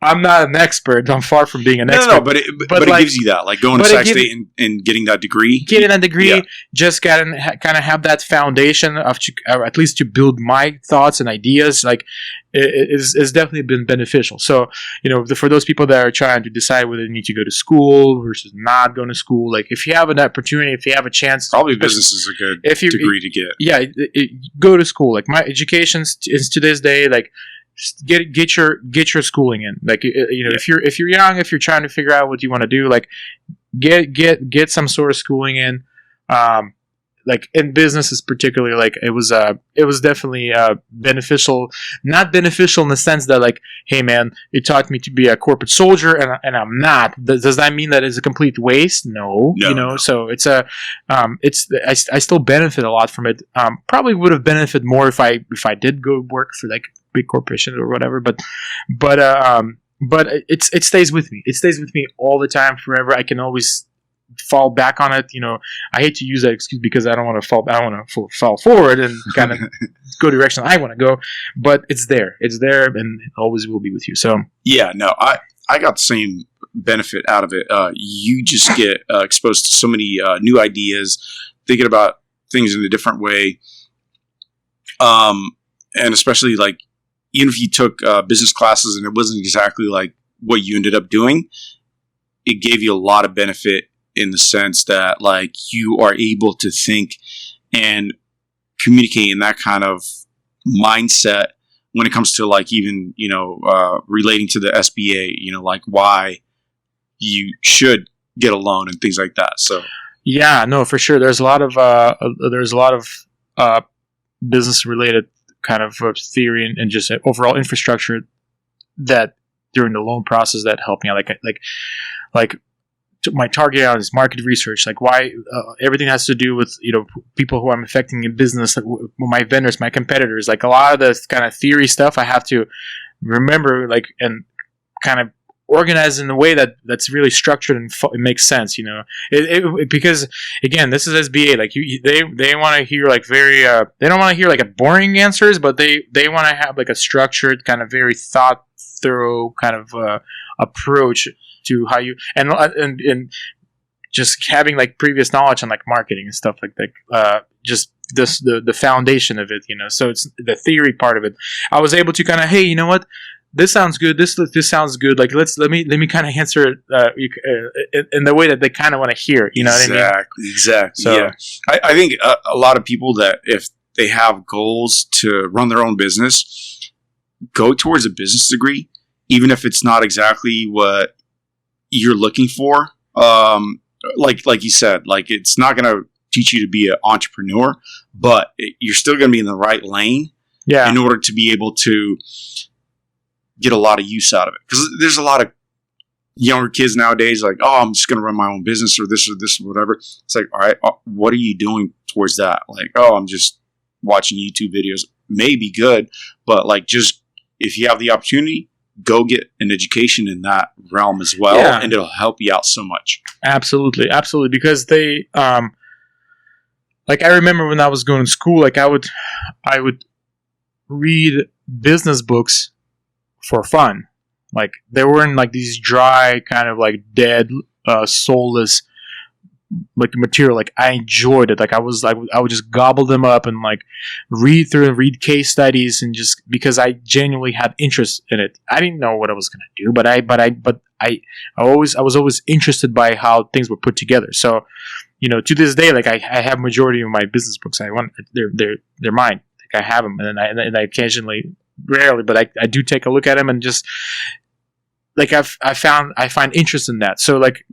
I'm not an expert. I'm far from being an expert. No, but it gives you that, like going to Sac State and getting that degree. Getting that degree, just kind of have that foundation of, at least to build my thoughts and ideas. Like, is definitely been beneficial. So, for those people that are trying to decide whether they need to go to school versus not going to school, like if you have an opportunity, if you have a chance, probably business is a good degree to get. Yeah, go to school. Like my education is to this day, like. Get your schooling in. Like if you're young, if you're trying to figure out what you want to do, like get some sort of schooling in. Like in business is particularly like it was definitely beneficial. Not beneficial in the sense that like, hey man, it taught me to be a corporate soldier and I'm not. Does that mean that it's a complete waste? No. So it's I still benefit a lot from it. Probably would have benefited more if I did go work for like big corporation or whatever, but it stays with me. It stays with me all the time, forever. I can always fall back on it. I hate to use that excuse because I don't want to fall. I don't want to fall forward and kind of go the direction I want to go. But it's there, and it always will be with you. So yeah, no, I got the same benefit out of it. You just get exposed to so many new ideas, thinking about things in a different way. And especially like, even if you took business classes and it wasn't exactly like what you ended up doing, it gave you a lot of benefit in the sense that like you are able to think and communicate in that kind of mindset when it comes to like even, relating to the SBA, like why you should get a loan and things like that. So yeah, no, for sure. There's a lot of business related kind of theory and just overall infrastructure that during the loan process that helped me out. Like my target out is market research. Like why everything has to do with people who I'm affecting in business, like my vendors, my competitors. Like a lot of this kind of theory stuff, I have to remember and kind of organized in a way that's really structured and it makes sense, because again, this is SBA. Like they want to hear like very they don't want to hear like a boring answers, but they want to have like a structured kind of very thought through kind of approach to how you and just having like previous knowledge on like marketing and stuff like that. Just the foundation of it, So it's the theory part of it. I was able to kind of, hey, you know what? This sounds good. This sounds good. Like let me kind of answer it in the way that they kind of want to hear it. You know what I mean? Exactly. So, yeah, I think a lot of people that if they have goals to run their own business, go towards a business degree, even if it's not exactly what you're looking for. Like you said, like it's not going to teach you to be an entrepreneur, but you're still going to be in the right lane. Yeah. In order to be able to get a lot of use out of it, because there's a lot of younger kids nowadays like, oh, I'm just going to run my own business or this or whatever. It's like, all right, what are you doing towards that? Like, oh, I'm just watching YouTube videos. May be good, but like, just if you have the opportunity, go get an education in that realm as well, and it'll help you out so much. Absolutely, because they like I remember when I was going to school, like I would read business books for fun. Like they weren't like these dry kind of like dead soulless like material. Like I enjoyed it. Like I would just gobble them up and like read through and read case studies, and just because I genuinely had interest in it. I didn't know what I was going to do, but I was always interested by how things were put together. So to this day, like I have majority of my business books. They're mine. Like I have them, and I occasionally, rarely, but I do take a look at them, and just like I find interest in that. So like,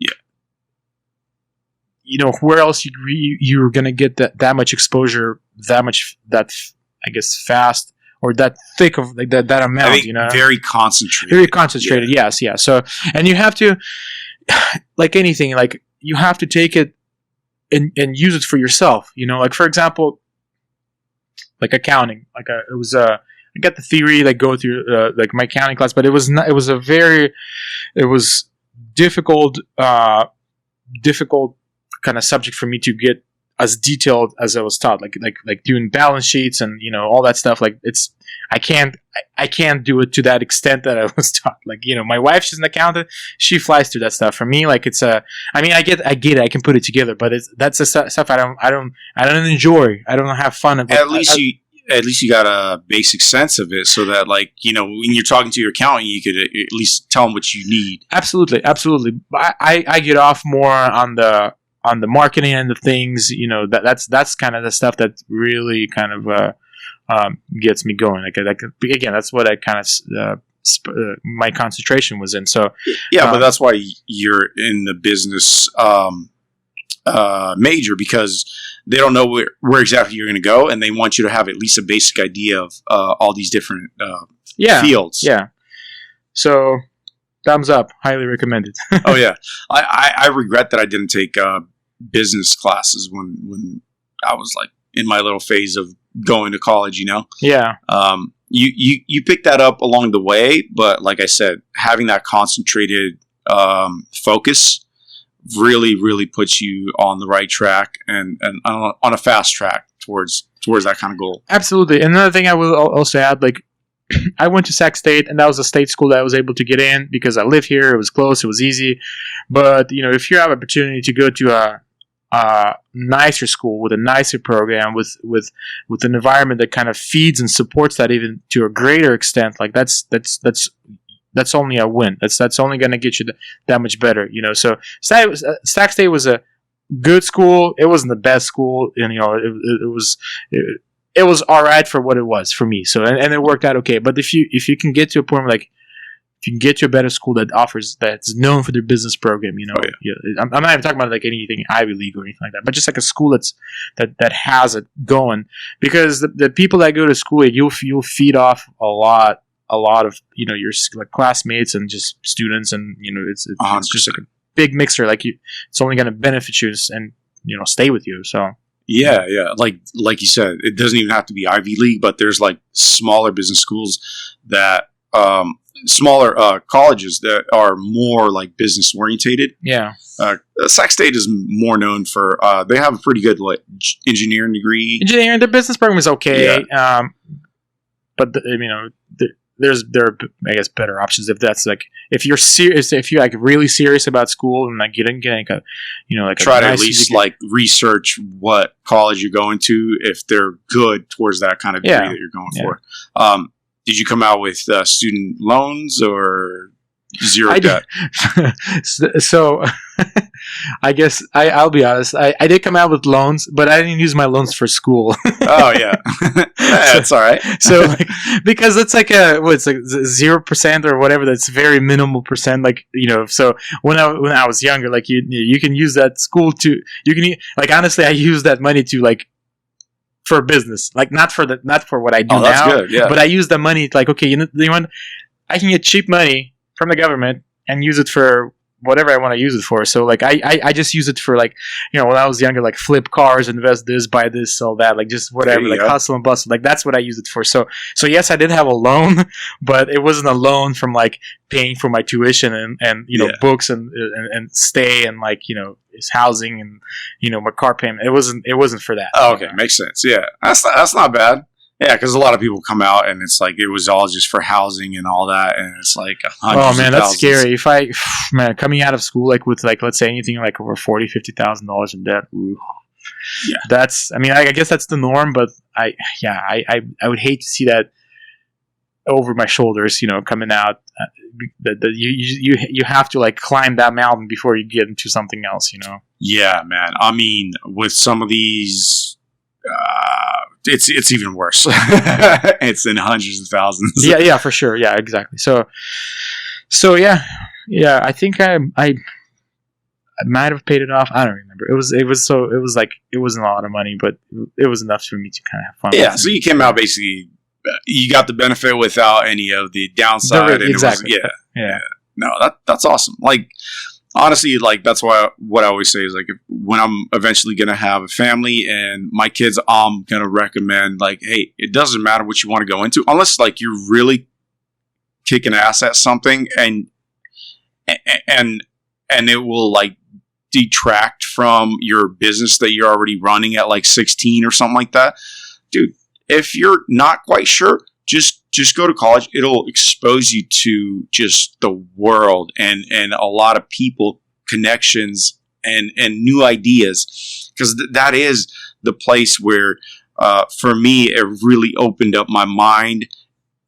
where else you're gonna get that much exposure, that I guess fast, or that thick of like that amount. I think very concentrated. Yes, yeah. So, and you have to, like anything, like you have to take it and use it for yourself. Like for example, like accounting. Like it was I got the theory, like go through like my accounting class, but it was not. It was difficult kind of subject for me to get as detailed as I was taught. Like doing balance sheets and all that stuff. Like I can't do it to that extent that I was taught. Like my wife, she's an accountant, she flies through that stuff. For me, like it's I get it, I can put it together, but that's the stuff I don't enjoy. I don't have fun. At least you got a basic sense of it, so that like when you're talking to your accountant, you could at least tell them what you need. Absolutely. I get off more on the marketing end of things. That's kind of the stuff that really kind of gets me going. Like again, that's what I kind of my concentration was in. So but that's why you're in the business major, because they don't know where exactly you're going to go, and they want you to have at least a basic idea of all these different fields. Yeah. So, thumbs up. Highly recommended. Oh yeah, I regret that I didn't take business classes when I was like in my little phase of going to college. Yeah. You pick that up along the way, but like I said, having that concentrated focus really, really puts you on the right track and on a fast track towards that kind of goal. Absolutely. And another thing I will also add, like, I went to Sac State, and that was a state school that I was able to get in because I live here. It was close. It was easy. But, if you have an opportunity to go to a nicer school with a nicer program, with an environment that kind of feeds and supports that even to a greater extent, like that's only a win. That's only going to get you that much better. So Sac State was a good school. It wasn't the best school, and it was all right for what it was for me. So and it worked out okay. But if you can get to a point where, like, if you can get to a better school that's known for their business program, I'm not even talking about like anything Ivy League or anything like that, but just like a school that has it going, because the people that go to school, you'll feed off a lot of your like classmates and just students, and it's just like a big mixer. Like it's only going to benefit you and stay with you. So. Yeah. Like you said, it doesn't even have to be Ivy League, but there's like smaller business schools that, smaller colleges that are more like business orientated. Yeah. Sac State is more known for, they have a pretty good like engineering degree. Engineering, their business program is okay. Yeah. But there are, I guess, better options if that's like, if you're serious, if you're like really serious about school and like getting like a try a to nice at least like research what college you're going to, if they're good towards that kind of degree that you're going for. Did you come out with student loans or zero debt? So I guess I'll be honest. I did come out with loans, but I didn't use my loans for school. Oh yeah, that's all right. So because it's like it's like 0% or whatever. That's very minimal percent. Like So when I was younger, like you can use that school to like honestly, I use that money to like. For business, like not for what I do now. That's good, yeah. But I use the money like, okay, I can get cheap money from the government and use it for whatever I want to use it for. So like I just use it for like when I was younger, like flip cars, invest this, buy this, sell that, like just whatever, like hustle and bustle. Like that's what I use it for. So yes, I did have a loan, but it wasn't a loan from like paying for my tuition and books and stay and like his housing and my car payment. It wasn't for that. Oh, okay, makes sense. Yeah, that's not bad. Yeah, because a lot of people come out and it's like it was all just for housing and all that, and it's like hundreds. Oh man, of that's scary. If coming out of school like with like let's say anything like over $40,000-$50,000 in debt. Ooh. Yeah, that's. I mean, I guess that's the norm, but I would hate to see that over my shoulders. Coming out. You have to like climb that mountain before you get into something else. Yeah, man. I mean, with some of these. It's even worse. It's in hundreds of thousands. Yeah, for sure. Yeah, exactly. So yeah. I think I might have paid it off. I don't remember. It wasn't a lot of money, but it was enough for me to kind of have fun. Yeah. So you came out basically. You got the benefit without any of the downside. Exactly. Yeah. No, that's awesome. Like. Honestly, like that's what I always say is like when I'm eventually gonna have a family and my kids, I'm gonna recommend like, hey, it doesn't matter what you want to go into unless like you're really kicking ass at something and it will like detract from your business that you're already running at like 16 or something like that, dude. If you're not quite sure, just go to college. It'll expose you to just the world and a lot of people, connections, and new ideas. Because that is the place where, for me, it really opened up my mind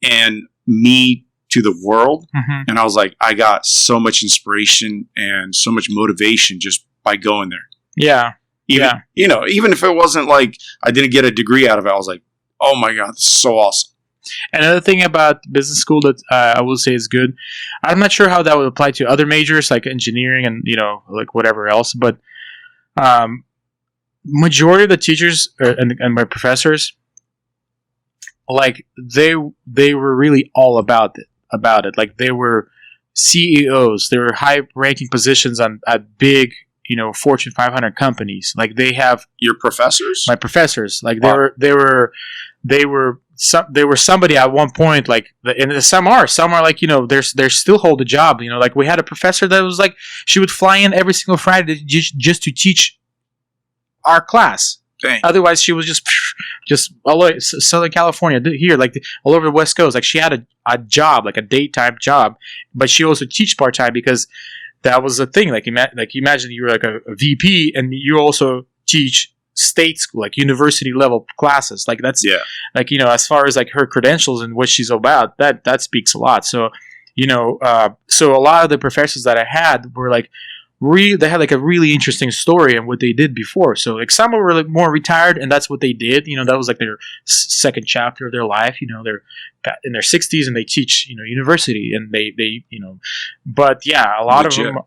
and me to the world. Mm-hmm. And I was like, I got so much inspiration and so much motivation just by going there. Yeah. Even if it wasn't like I didn't get a degree out of it, I was like, oh my God, this is so awesome. Another thing about business school that I will say is good. I'm not sure how that would apply to other majors like engineering and like whatever else, but majority of the teachers and my professors, like they were really all about it. Like they were CEOs, they were high-ranking positions at big Fortune 500 companies. Like they have your professors. My professors, like wow. they were there were somebody at one point, like, and some are like, they still hold a job, like we had a professor that was like, she would fly in every single Friday just to teach our class. Dang. Otherwise she was just all over Southern California here, like all over the West Coast. Like she had a job, like a daytime job, but she also teach part-time because that was the thing. Like imagine you were like a VP and you also teach state school, like university level classes. Like that's like, as far as like her credentials and what she's about, that speaks a lot. So so a lot of the professors that I had were like they had like a really interesting story and what they did before. So like some were like more retired and that's what they did. That was like their second chapter of their life. They're in their 60s and they teach university, and they but yeah, a lot of them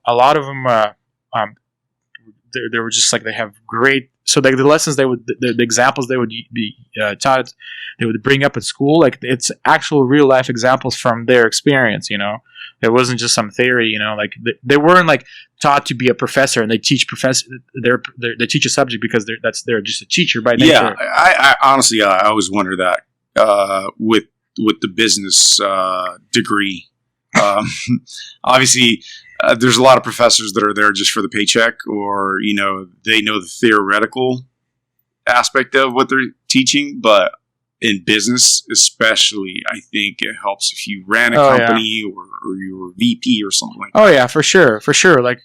they were just like, they have great. So like the lessons the examples they would be taught, they would bring up at school, like it's actual real life examples from their experience. It wasn't just some theory. Like they weren't like taught to be a professor and they teach they teach a subject because they're just a teacher by nature. Yeah, I honestly I always wonder that with the business degree. Obviously. There's a lot of professors that are there just for the paycheck, or they know the theoretical aspect of what they're teaching. But in business, especially, I think it helps if you ran a company or you were VP or something like that. Oh yeah, for sure. Like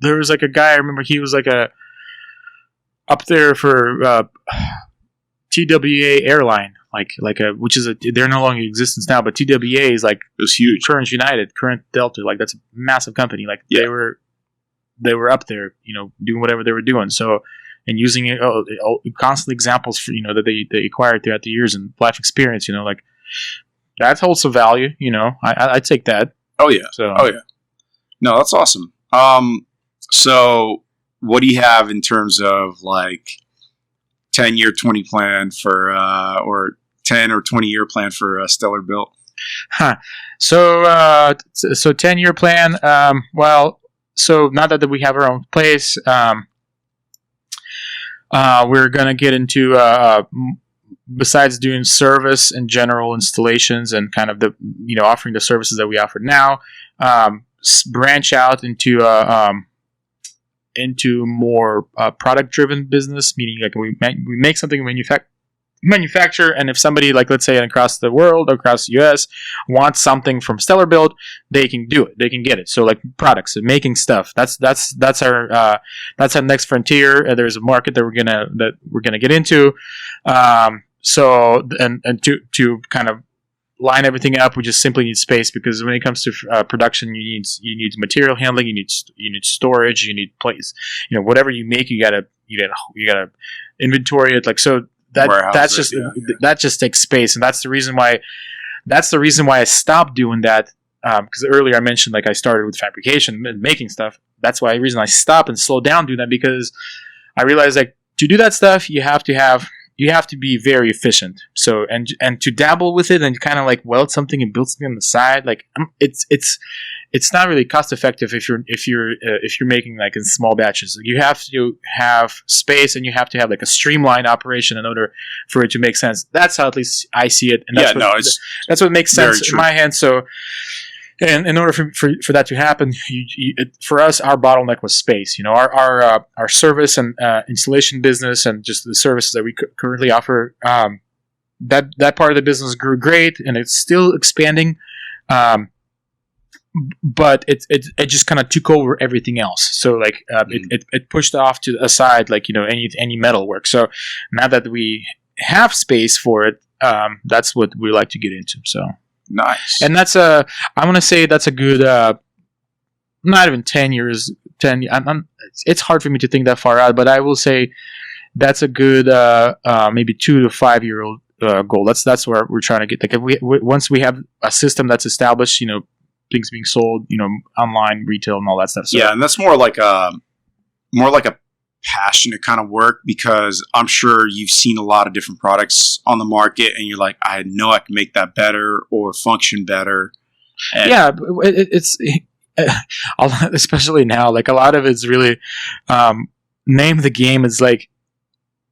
there was like a guy, I remember he was like up there for TWA airline. Which is they're no longer in existence now, but TWA is like, it was huge. Current United, Current Delta, like that's a massive company. Like they were up there, doing whatever they were doing. So, and using it constantly examples for that they acquired throughout the years and life experience. Like that holds some value. I take that. Oh yeah. No, that's awesome. So what do you have in terms of like 10-year, 20 plan for, or 10 or 20-year plan for Stellar Built? So 10-year plan. Well, so now that we have our own place, we're gonna get into besides doing service and general installations and kind of the offering the services that we offer now, branch out into more product-driven business, meaning like we make something, manufacture, and if somebody, like let's say across the world, across the US, wants something from Stellar Build, they can do it, they can get it. So like products and making stuff, that's our next frontier. There's a market that we're gonna get into. So to kind of line everything up, we just simply need space, because when it comes to production, you need material handling, you need storage, you need place. Whatever you make, you gotta inventory it. Like so that just takes space, and that's the reason why I stopped doing that. Because earlier I mentioned like I started with fabrication and making stuff. That's why the reason I stopped and slowed down doing that, because I realized like to do that stuff you have to be very efficient. So and to dabble with it and kind of like weld something and build something on the side, like it's not really cost effective if you're making like in small batches. You have to have space and you have to have like a streamlined operation in order for it to make sense. That's how at least I see it, and that's what makes sense in my hand. So. And in order for that to happen, for us, our bottleneck was space. Our service and installation business and just the services that we currently offer, that part of the business grew great, and it's still expanding. But it just kind of took over everything else. So like it pushed off to the side, like any metal work. So now that we have space for it, that's what we like to get into. So. Nice. And that's I want to say that's a good, not even 10 years. It's hard for me to think that far out, but I will say that's a good maybe 2 to 5 year old goal. That's where we're trying to get. Like if once we have a system that's established, things being sold, online, retail, and all that stuff. So, yeah, and that's more like a passionate kind of work, because I'm sure you've seen a lot of different products on the market and you're like, I know I can make that better or function better. And yeah, it's especially now, like a lot of it's really name of the game is like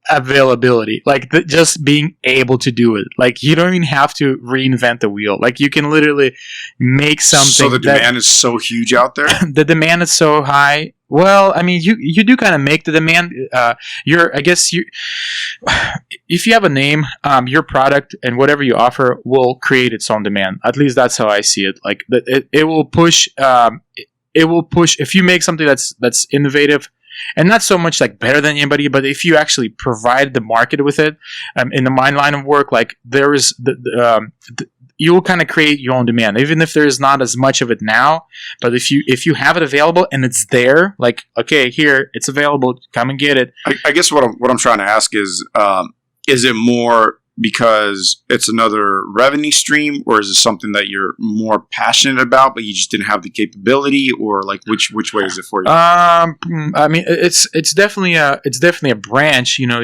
availability, like just being able to do it. Like you don't even have to reinvent the wheel. Like you can literally make something. So the demand is so huge out there. The demand is so high. Well, I mean, you do kind of make the demand. If you have a name, your product and whatever you offer will create its own demand. At least that's how I see it. Like it will push. It will push if you make something that's innovative and not so much like better than anybody, but if you actually provide the market with it in the mine line of work, like there is you will kind of create your own demand, even if there's not as much of it now. But if you have it available and it's there, like, okay, here it's available, come and get it. I guess what I'm trying to ask is it more because it's another revenue stream, or is it something that you're more passionate about, but you just didn't have the capability, or like which way is it for you? I mean, it's definitely a branch. You know,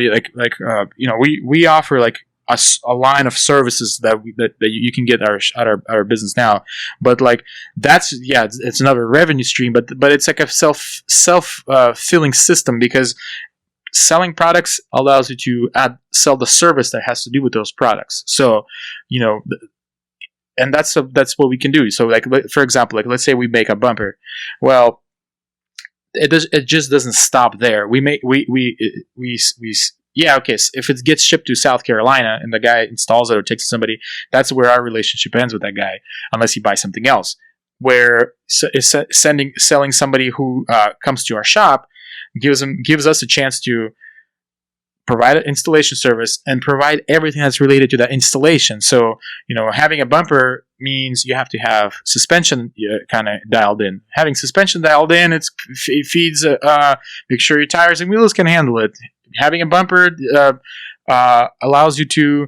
we offer like a line of services that you can get at our business now, but like it's another revenue stream, but it's like a self filling system, because selling products allows you to sell the service that has to do with those products. So, and that's what we can do. So, like for example, like let's say we make a bumper. Well, it just doesn't stop there. Okay. So if it gets shipped to South Carolina and the guy installs it or takes it to somebody, that's where our relationship ends with that guy, unless he buys something else. Where selling somebody who comes to our shop gives us a chance to provide an installation service and provide everything that's related to that installation. So, having a bumper means you have to have suspension kind of dialed in. Having suspension dialed in, it feeds, make sure your tires and wheels can handle it. Having a bumper allows the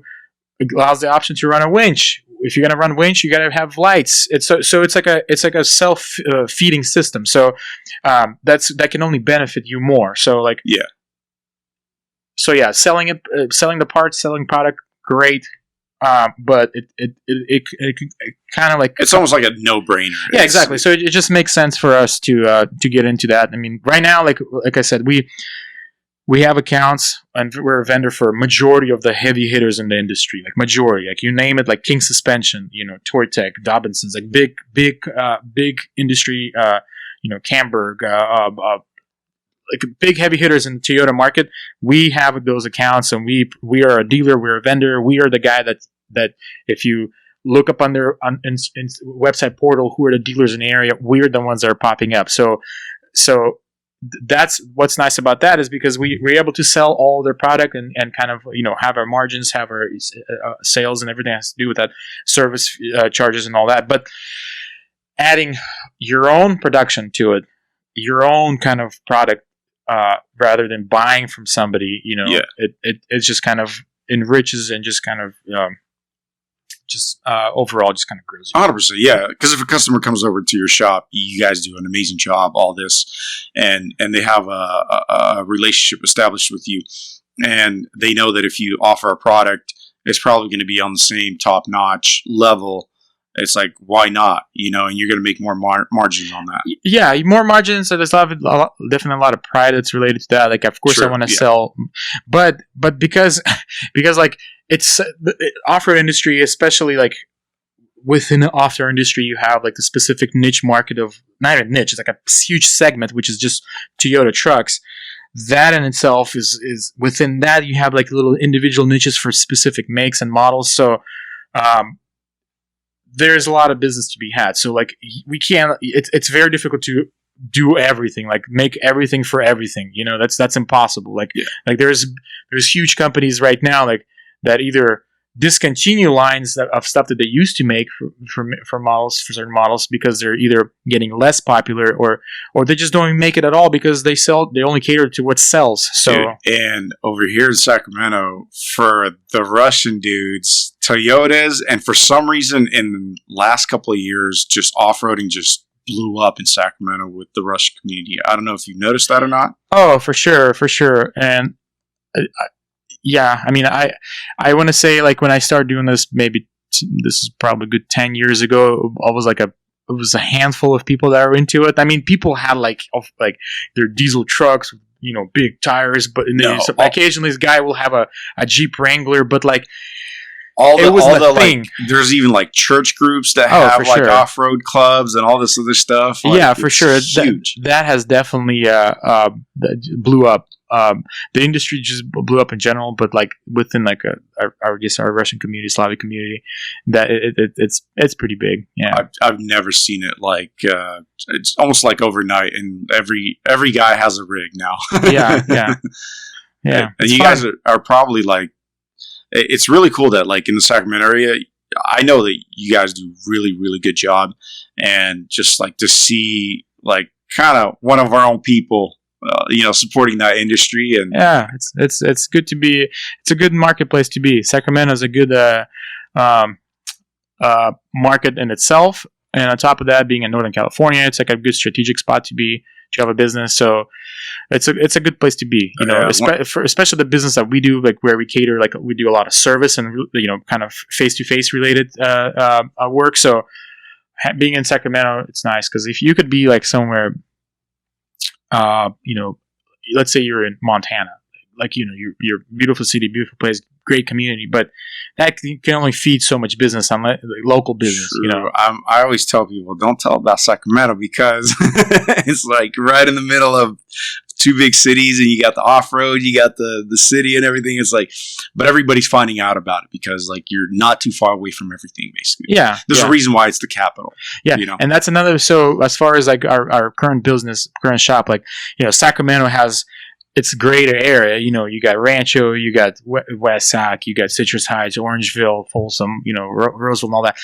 option to run a winch. If you're gonna run winch, you gotta have lights. It's like a self feeding system. So that can only benefit you more. So like selling the parts, selling product, great. But it kind of like it's almost like a no-brainer. Yeah, exactly. So it just makes sense for us to get into that. I mean, right now, like I said, we have accounts, and we're a vendor for a majority of the heavy hitters in the industry. Like majority, like you name it, like King Suspension, Tortec, Dobinson's, like big industry, Camberg, like big heavy hitters in the Toyota market. We have those accounts, and we are a dealer, we're a vendor, we are the guy that if you look up on their website portal, who are the dealers in the area, we're the ones that are popping up. So that's what's nice about that, is because we're able to sell all their product and kind of have our margins, have our sales, and everything has to do with that, service charges and all that. But adding your own production to it, your own kind of product, rather than buying from somebody, it just kind of enriches and just kind of overall just kind of grows. 100%, yeah. Because if a customer comes over to your shop, you guys do an amazing job, all this, and they have a relationship established with you, and they know that if you offer a product, it's probably going to be on the same top-notch level. It's like, why not? And you're going to make more margins on that. Yeah, more margins. So there's definitely a lot of pride that's related to that. Like, of course, I want to sell, but because like it's the off-road industry, especially like within the off-road industry, you have like the specific niche market of, not even niche, it's like a huge segment, which is just Toyota trucks. That in itself is within that you have like little individual niches for specific makes and models. So, there's a lot of business to be had. So like we can't, it's very difficult to do everything, like make everything for everything. That's impossible. Like there's huge companies right now like that either discontinue lines of stuff that they used to make for models, for certain models, because they're either getting less popular or they just don't make it at all because they only cater to what sells. So and over here in Sacramento, for the Russian dudes, Toyotas, and for some reason in the last couple of years, just off-roading just blew up in Sacramento with the Russian community. I don't know if you noticed that or not. Oh, for sure. And I mean, I want to say, like, when I started doing this, maybe this is probably a good 10 years ago, it was a handful of people that were into it. I mean, people had like their diesel trucks with big tires, but No. occasionally this guy will have a Jeep Wrangler, but like It was all the like, thing. there's even like church groups that Oh, have for like sure. off-road clubs and all this other stuff. Like, Yeah, for it's sure. huge. That has definitely blew up. The industry just blew up in general, but like within like I guess our Russian community, Slavic community, that it's pretty big. Yeah, I've never seen it like it's almost like overnight, and every guy has a rig now. yeah. And you guys are probably like, it's really cool that like in the Sacramento area, I know that you guys do really, really good job, and just like to see like kind of one of our own people, supporting that industry. And yeah, it's good to be. It's a good marketplace to be. Sacramento is a good market in itself, and on top of that, being in Northern California, it's like a good strategic spot to be to have a business. So it's a good place to be. Especially the business that we do, like where we cater, like we do a lot of service and kind of face-to-face related work. So being in Sacramento, it's nice because if you could be like somewhere, let's say you're in Montana, like you're beautiful city, beautiful place, great community, but that can only feed so much business on local business. True. I always tell people, don't tell about Sacramento because it's like right in the middle of two big cities, and you got the off-road, you got the city and everything. It's like, but everybody's finding out about it because like you're not too far away from everything, basically. Yeah, there's a reason why it's the capital. Yeah, and that's another. So as far as like our current shop, like Sacramento has its greater area. You got Rancho, you got West Sac, you got Citrus Heights, Orangeville, Folsom, Roseville, and all that.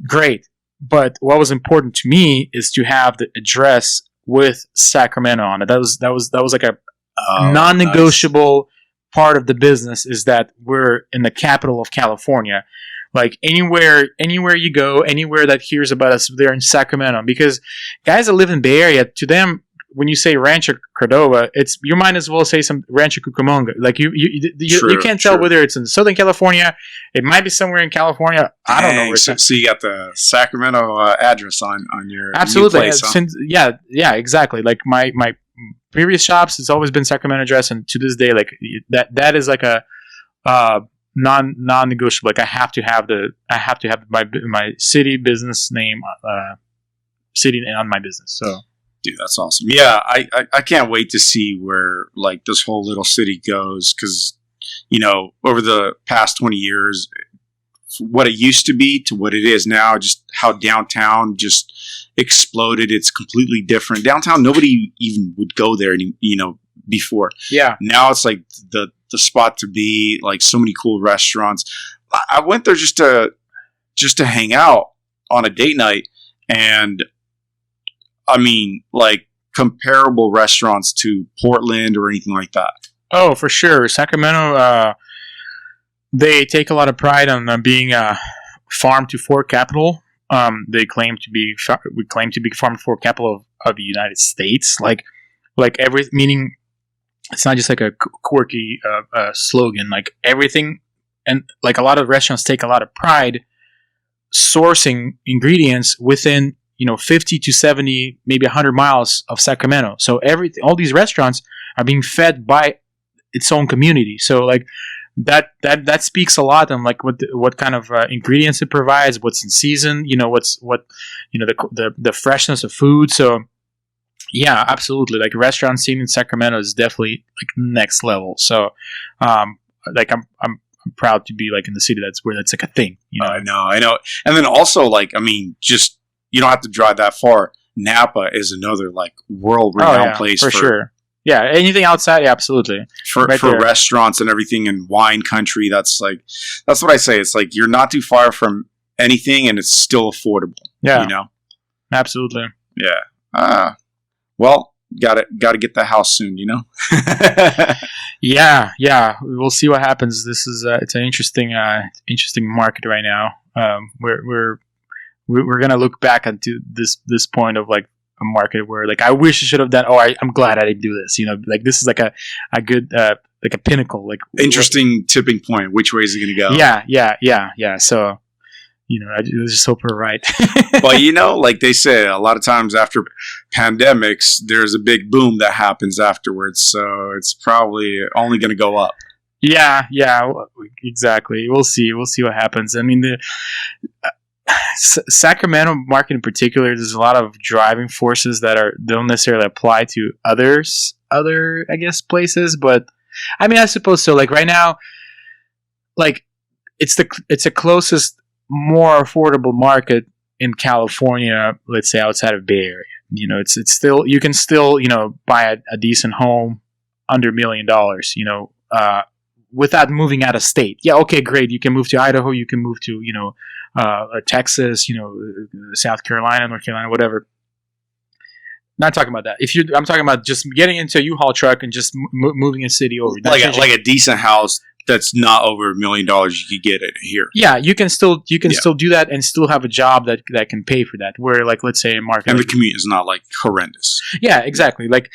Great, but what was important to me is to have the address with Sacramento on it. That was like a non-negotiable part of the business, is that we're in the capital of California. Like anywhere you go, anywhere that hears about us, they're in Sacramento. Because guys that live in Bay Area, to them, when you say Rancho Cordova, you might as well say some Rancho Cucamonga. Like you can't tell whether it's in Southern California. It might be somewhere in California. I don't know where it's at. So you got the Sacramento address on your absolutely new place, huh? Yeah, exactly. Like my previous shops, it's always been Sacramento address, and to this day, like that is like a non-negotiable. Like I have to have my city business name city on my business. So. Dude, that's awesome. Yeah, I can't wait to see where like this whole little city goes, because over the past 20 years, what it used to be to what it is now, just how downtown just exploded. It's completely different. Downtown, nobody even would go there before. Yeah. Now it's like the spot to be, like so many cool restaurants. I went there just to hang out on a date night, and I mean, like comparable restaurants to Portland or anything like that. Oh, for sure. Sacramento, they take a lot of pride on being a farm to fork capital. We claim to be farm to fork capital of the United States. Meaning it's not just like a quirky slogan. Like everything, and like a lot of restaurants take a lot of pride sourcing ingredients within 50 to 70, maybe 100 miles of Sacramento. So all these restaurants are being fed by its own community. So like that speaks a lot on like what kind of ingredients it provides, what's in season, the freshness of food. So yeah, absolutely. Like restaurant scene in Sacramento is definitely like next level. So like I'm proud to be like in the city that's like a thing. I know. And then also like, I mean, just, you don't have to drive that far. Napa is another like world-renowned place for sure. Yeah, anything outside, yeah, absolutely. For restaurants and everything, and wine country. That's what I say. It's like you're not too far from anything, and it's still affordable. Yeah, absolutely. Yeah. Well, got to get the house soon. Yeah. We'll see what happens. This is it's an interesting market right now. We're gonna look back into this point of like a market where like I wish I should have done. I'm glad I didn't do this. Like this is like a good like a pinnacle, like interesting tipping point. Which way is it gonna go? Yeah. So I just hope we're right. But like they say, a lot of times after pandemics, there's a big boom that happens afterwards. So it's probably only going to go up. Yeah, exactly. We'll see what happens. I mean, the Sacramento market in particular, there's a lot of driving forces that don't necessarily apply to other I guess places, but I mean, I suppose so. Like right now, like it's the closest, more affordable market in California, let's say outside of Bay Area. It's still, you can still, buy a decent home under $1 million, without moving out of state. Yeah, okay, great. You can move to Idaho, you can move to, Texas, South Carolina, North Carolina, whatever. Not talking about that. I'm talking about just getting into a U-Haul truck and just moving a city over. Like a decent house that's not over $1 million, you could get it here. Yeah, you can still do that and still have a job that can pay for that. Where, like, let's say a market, and the commute is not like horrendous. Yeah, exactly. Like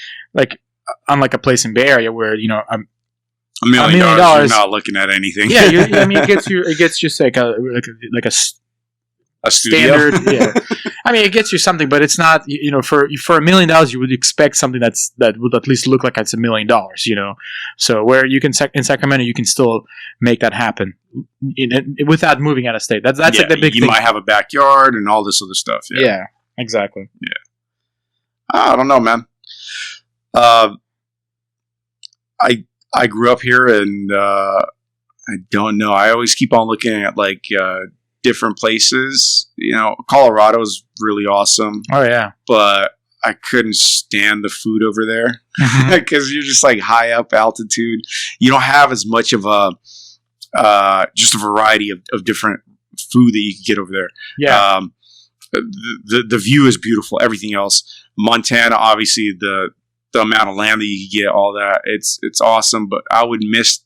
unlike a place in Bay Area where $1 million, you're not looking at anything. Yeah, I mean, it gets just like a studio. Standard. Yeah, I mean, it gets you something, but it's not. For $1 million, you would expect something that would at least look like it's $1 million. So where you can in Sacramento, you can still make that happen without moving out of state. That's like the big thing. You might have a backyard and all this other stuff. Yeah, exactly. Yeah, I don't know, man. I grew up here, and I don't know. I always keep on looking at like different places. Colorado is really awesome. Oh yeah, but I couldn't stand the food over there because you're just like high up altitude. You don't have as much of just a variety of different food that you can get over there. Yeah. The view is beautiful. Everything else, Montana, obviously the amount of land that you can get, all that, it's awesome. But I would miss,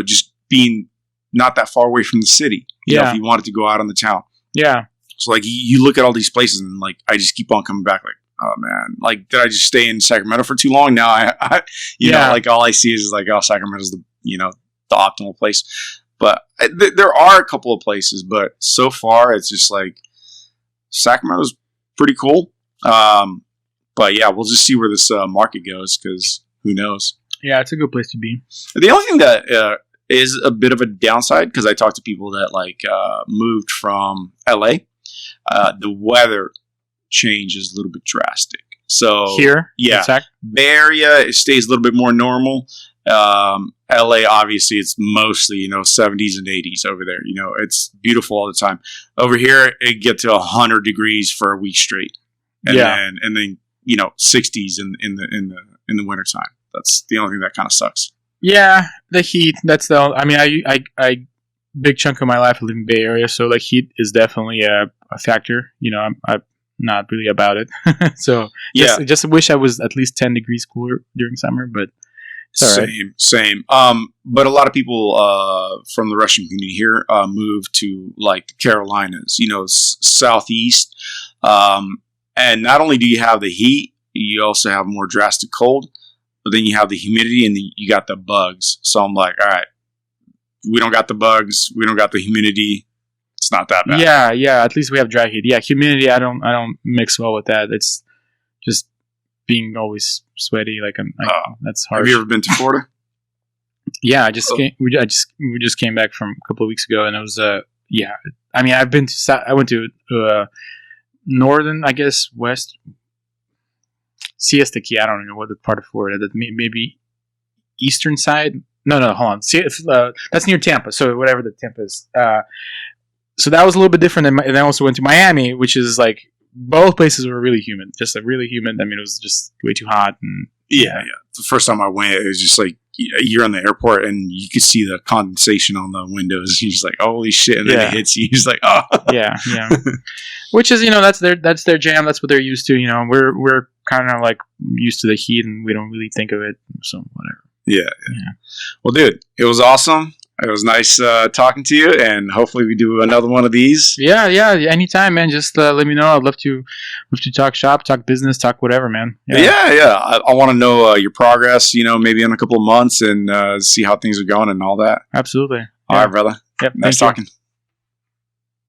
just being not that far away from the city. If you wanted to go out on the town. Yeah. So like you look at all these places and like I just keep on coming back like, oh man, like did I just stay in Sacramento for too long? Now I like all I see is like, oh, Sacramento's the optimal place. But there are a couple of places, but so far it's just like Sacramento's pretty cool. But yeah, we'll just see where this market goes because who knows? Yeah, it's a good place to be. The only thing that is a bit of a downside because I talked to people that like moved from LA. The weather change is a little bit drastic. So here, Bay Area it stays a little bit more normal. LA, obviously, it's mostly 70s and 80s over there. It's beautiful all the time. Over here, it gets to 100 degrees for a week straight, and then 60s in the wintertime. That's the only thing that kind of sucks. Yeah, the heat. That's the. I mean, I big chunk of my life I live in Bay Area, so like heat is definitely a factor. I'm not really about it. So just wish I was at least 10 degrees cooler during summer, but it's all right. Same. But a lot of people from the Russian community here moved to like the Carolinas, southeast. And not only do you have the heat, you also have more drastic cold. But then you have the humidity and you got the bugs. So I'm like, all right, we don't got the bugs. We don't got the humidity. It's not that bad. Yeah. At least we have dry heat. Yeah, humidity, I don't mix well with that. It's just being always sweaty. That's hard. Have you ever been to Florida? Yeah, we just came back from a couple of weeks ago, and it was I mean, I went to northern, I guess, west. Siesta Key, I don't know what the part of Florida that maybe eastern side. No, hold on. That's near Tampa. So whatever the Tampa is. So that was a little bit different. And I also went to Miami, which is like both places were really humid. Just like really humid. I mean, it was just way too hot. And yeah. The first time I went, it was just like you're in the airport and you could see the condensation on the windows. You're just like, holy shit! And then it hits you. You're just like, oh, yeah. Which is that's their jam. That's what they're used to. We're kind of like used to the heat and we don't really think of it. So whatever. Yeah. Well, dude, it was awesome. It was nice talking to you, and hopefully we do another one of these. Yeah. Anytime, man. Just let me know. I'd love to talk shop, talk business, talk whatever, man. Yeah. I want to know your progress. Maybe in a couple of months, and see how things are going and all that. Absolutely. All right, brother. Yep. Nice talking.